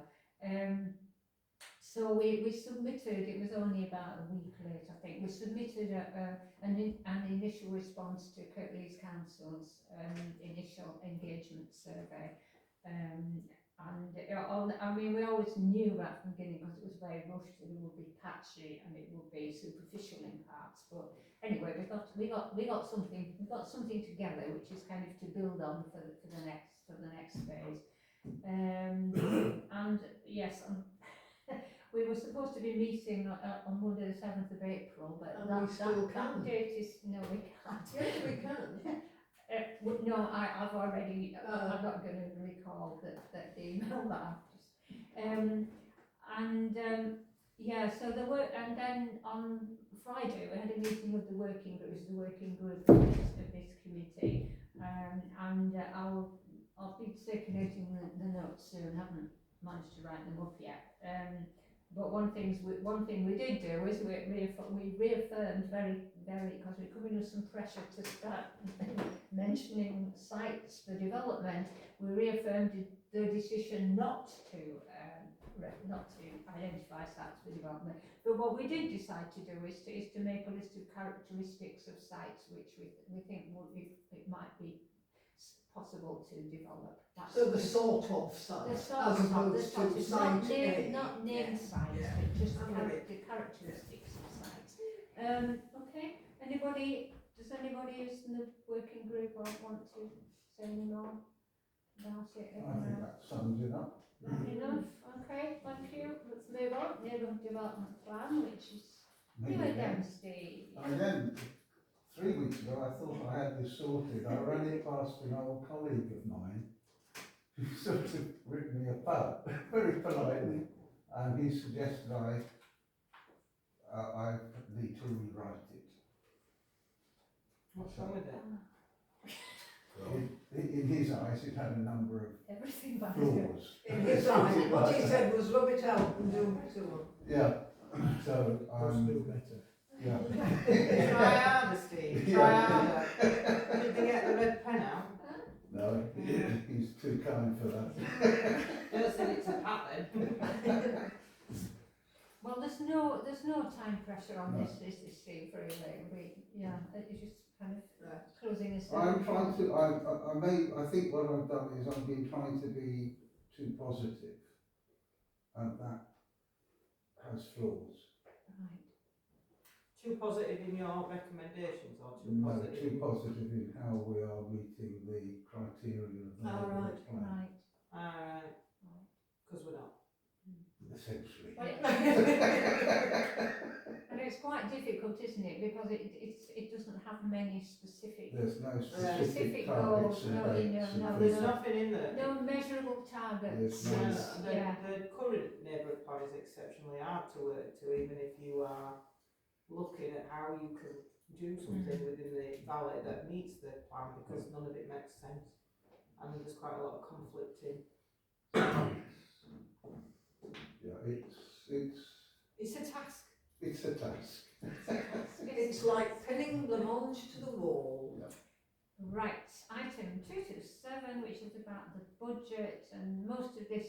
So we submitted, it was only about a week late I think, we submitted an initial response to Kirklees Council's initial engagement survey. I mean, we always knew right from the beginning, because it was very rushed, that it would be patchy and it would be superficial in parts. But anyway, we got something together, which is kind of to build on for the next phase. And yes, we were supposed to be meeting on Monday the 7th of April, but And we still can. that date is, no we can't. Yes, we can. No, I've already, I'm not going to recall that the email that I've just, Yeah, so the work, and then on Friday we had a meeting of the working group, the working group of this committee, and I'll be circulating the notes soon. Haven't managed to write them up yet. But one thing we did do is we reaffirmed very because we're coming under some pressure to start mentioning sites for development. We reaffirmed the decision not to identify sites for development. But what we did decide to do is to make a list of characteristics of sites which we think it might be possible to develop. So the sort of site, The as sort of, opposed to not site A. not named sites, Yeah. but just I get it. the characteristics of sites. Okay, does anybody who's in the working group want to say any more about it? I think that sums it up. Enough, okay, thank you. Let's move on. Neighbourhood development plan, which is Me you again. again, Steve. And then, 3 weeks ago, I thought I had this sorted. I ran it past an old colleague of mine who sort of ripped me apart very politely, and he suggested I need to rewrite it. What's wrong with it? In his eyes, it had a number of Everything by flaws. In his eyes, what he said was rub it out and do it to Yeah, so, Must do better. yeah. Try harder, Steve. Try harder. Did they get the red pen out? No, he's too kind for that. Don't send it to Pat then. Well, there's no time pressure on this, Steve, really. It's just kind of closing us down. I'm trying to, I think what I've done is I've been trying to be too positive, and that has flaws. Right. Too positive in your recommendations or too No, positive? too positive in how we are meeting the criteria of the All right, neighbourhood plan, Right. Alright. Because we're not. essentially. Well, and it's quite difficult, isn't it? Because it doesn't have many specific There's no specific specific goals, targets and no, dates and no, There's things. nothing in there. no measurable targets. Yes, no. The current neighbourhood plan is exceptionally hard to work to, even if you are looking at how you can do something within the valley that meets the plan, because none of it makes sense. And there's quite a lot of conflicting. Yeah, It's a task. it's a task. It's like pinning Blancmange to the wall. Right, item 227, which is about the budget, and most of this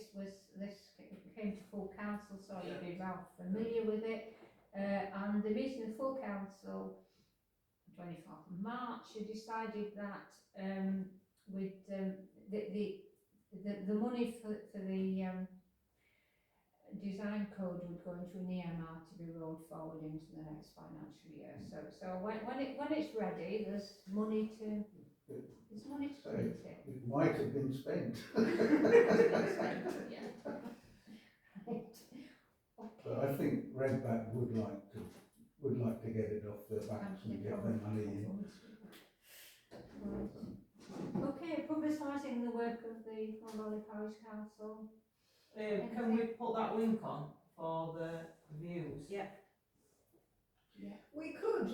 came to full council, so you'll be well familiar with it. And the meeting of full council, 24th of March, you decided that with the money for the design code would go into an EMR to be rolled forward into the next financial year. So when it's ready, there's money to So print it. it might have been spent. Yeah. Right. But I think Redback would like to get it off their backs and get their money in. Okay, publicising the work of the Hull Valley Parish Council. Can we put that link on for the views? Yeah. We could,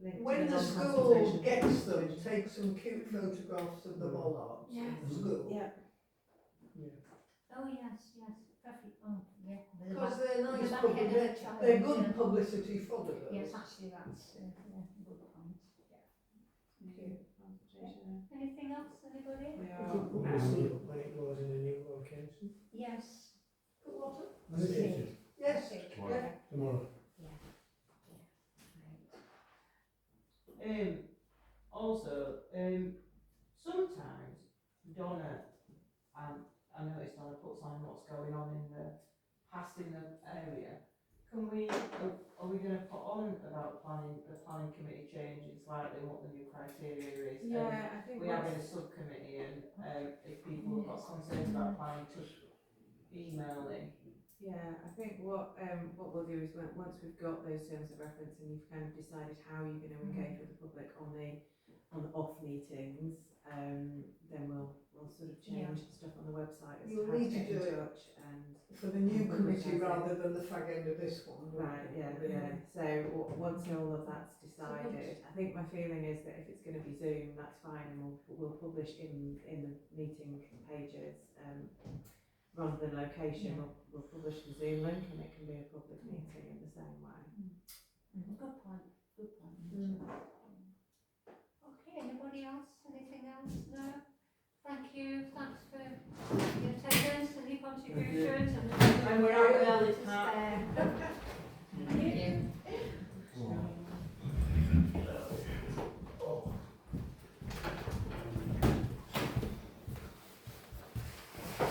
Linked to when the school non-consultation. gets them, take some cute photographs of the bollards in the school. Yeah. Oh yes, perfect. Oh yeah. Because they're The nice, back end of the child, they're good yeah. publicity for the girls. Yes, actually that's good point. Yeah. Anything else, anybody? We If are. you put this up when it goes in a new location. Yes. Put what up? Yes. Yes, Tomorrow. yeah. Tomorrow. Also, sometimes Donna, I noticed Donna puts on what's going on in the past in the area. Are we going to put on about the planning committee changing slightly and what the new criteria is? Yeah, I think We have in a subcommittee, and if people have got concerns about planning, to email in. Yeah, I think what we'll do is once we've got those terms of reference and you've kind of decided how you're going to engage with the public on the off meetings, then we'll sort of change the stuff on the website as You'll to how to need to get in do it touch. and For the new committee Okay. rather than the fag end of this one. right, yeah. So once all of that's decided, I think my feeling is that if it's going to be Zoom, that's fine, and we'll publish in the meeting pages rather than location. We'll publish the Zoom link, and it can be a public meeting in the same way. Good point, good point. Okay, anybody else, anything else? No? Thank you, thanks for your attendance and your contributions and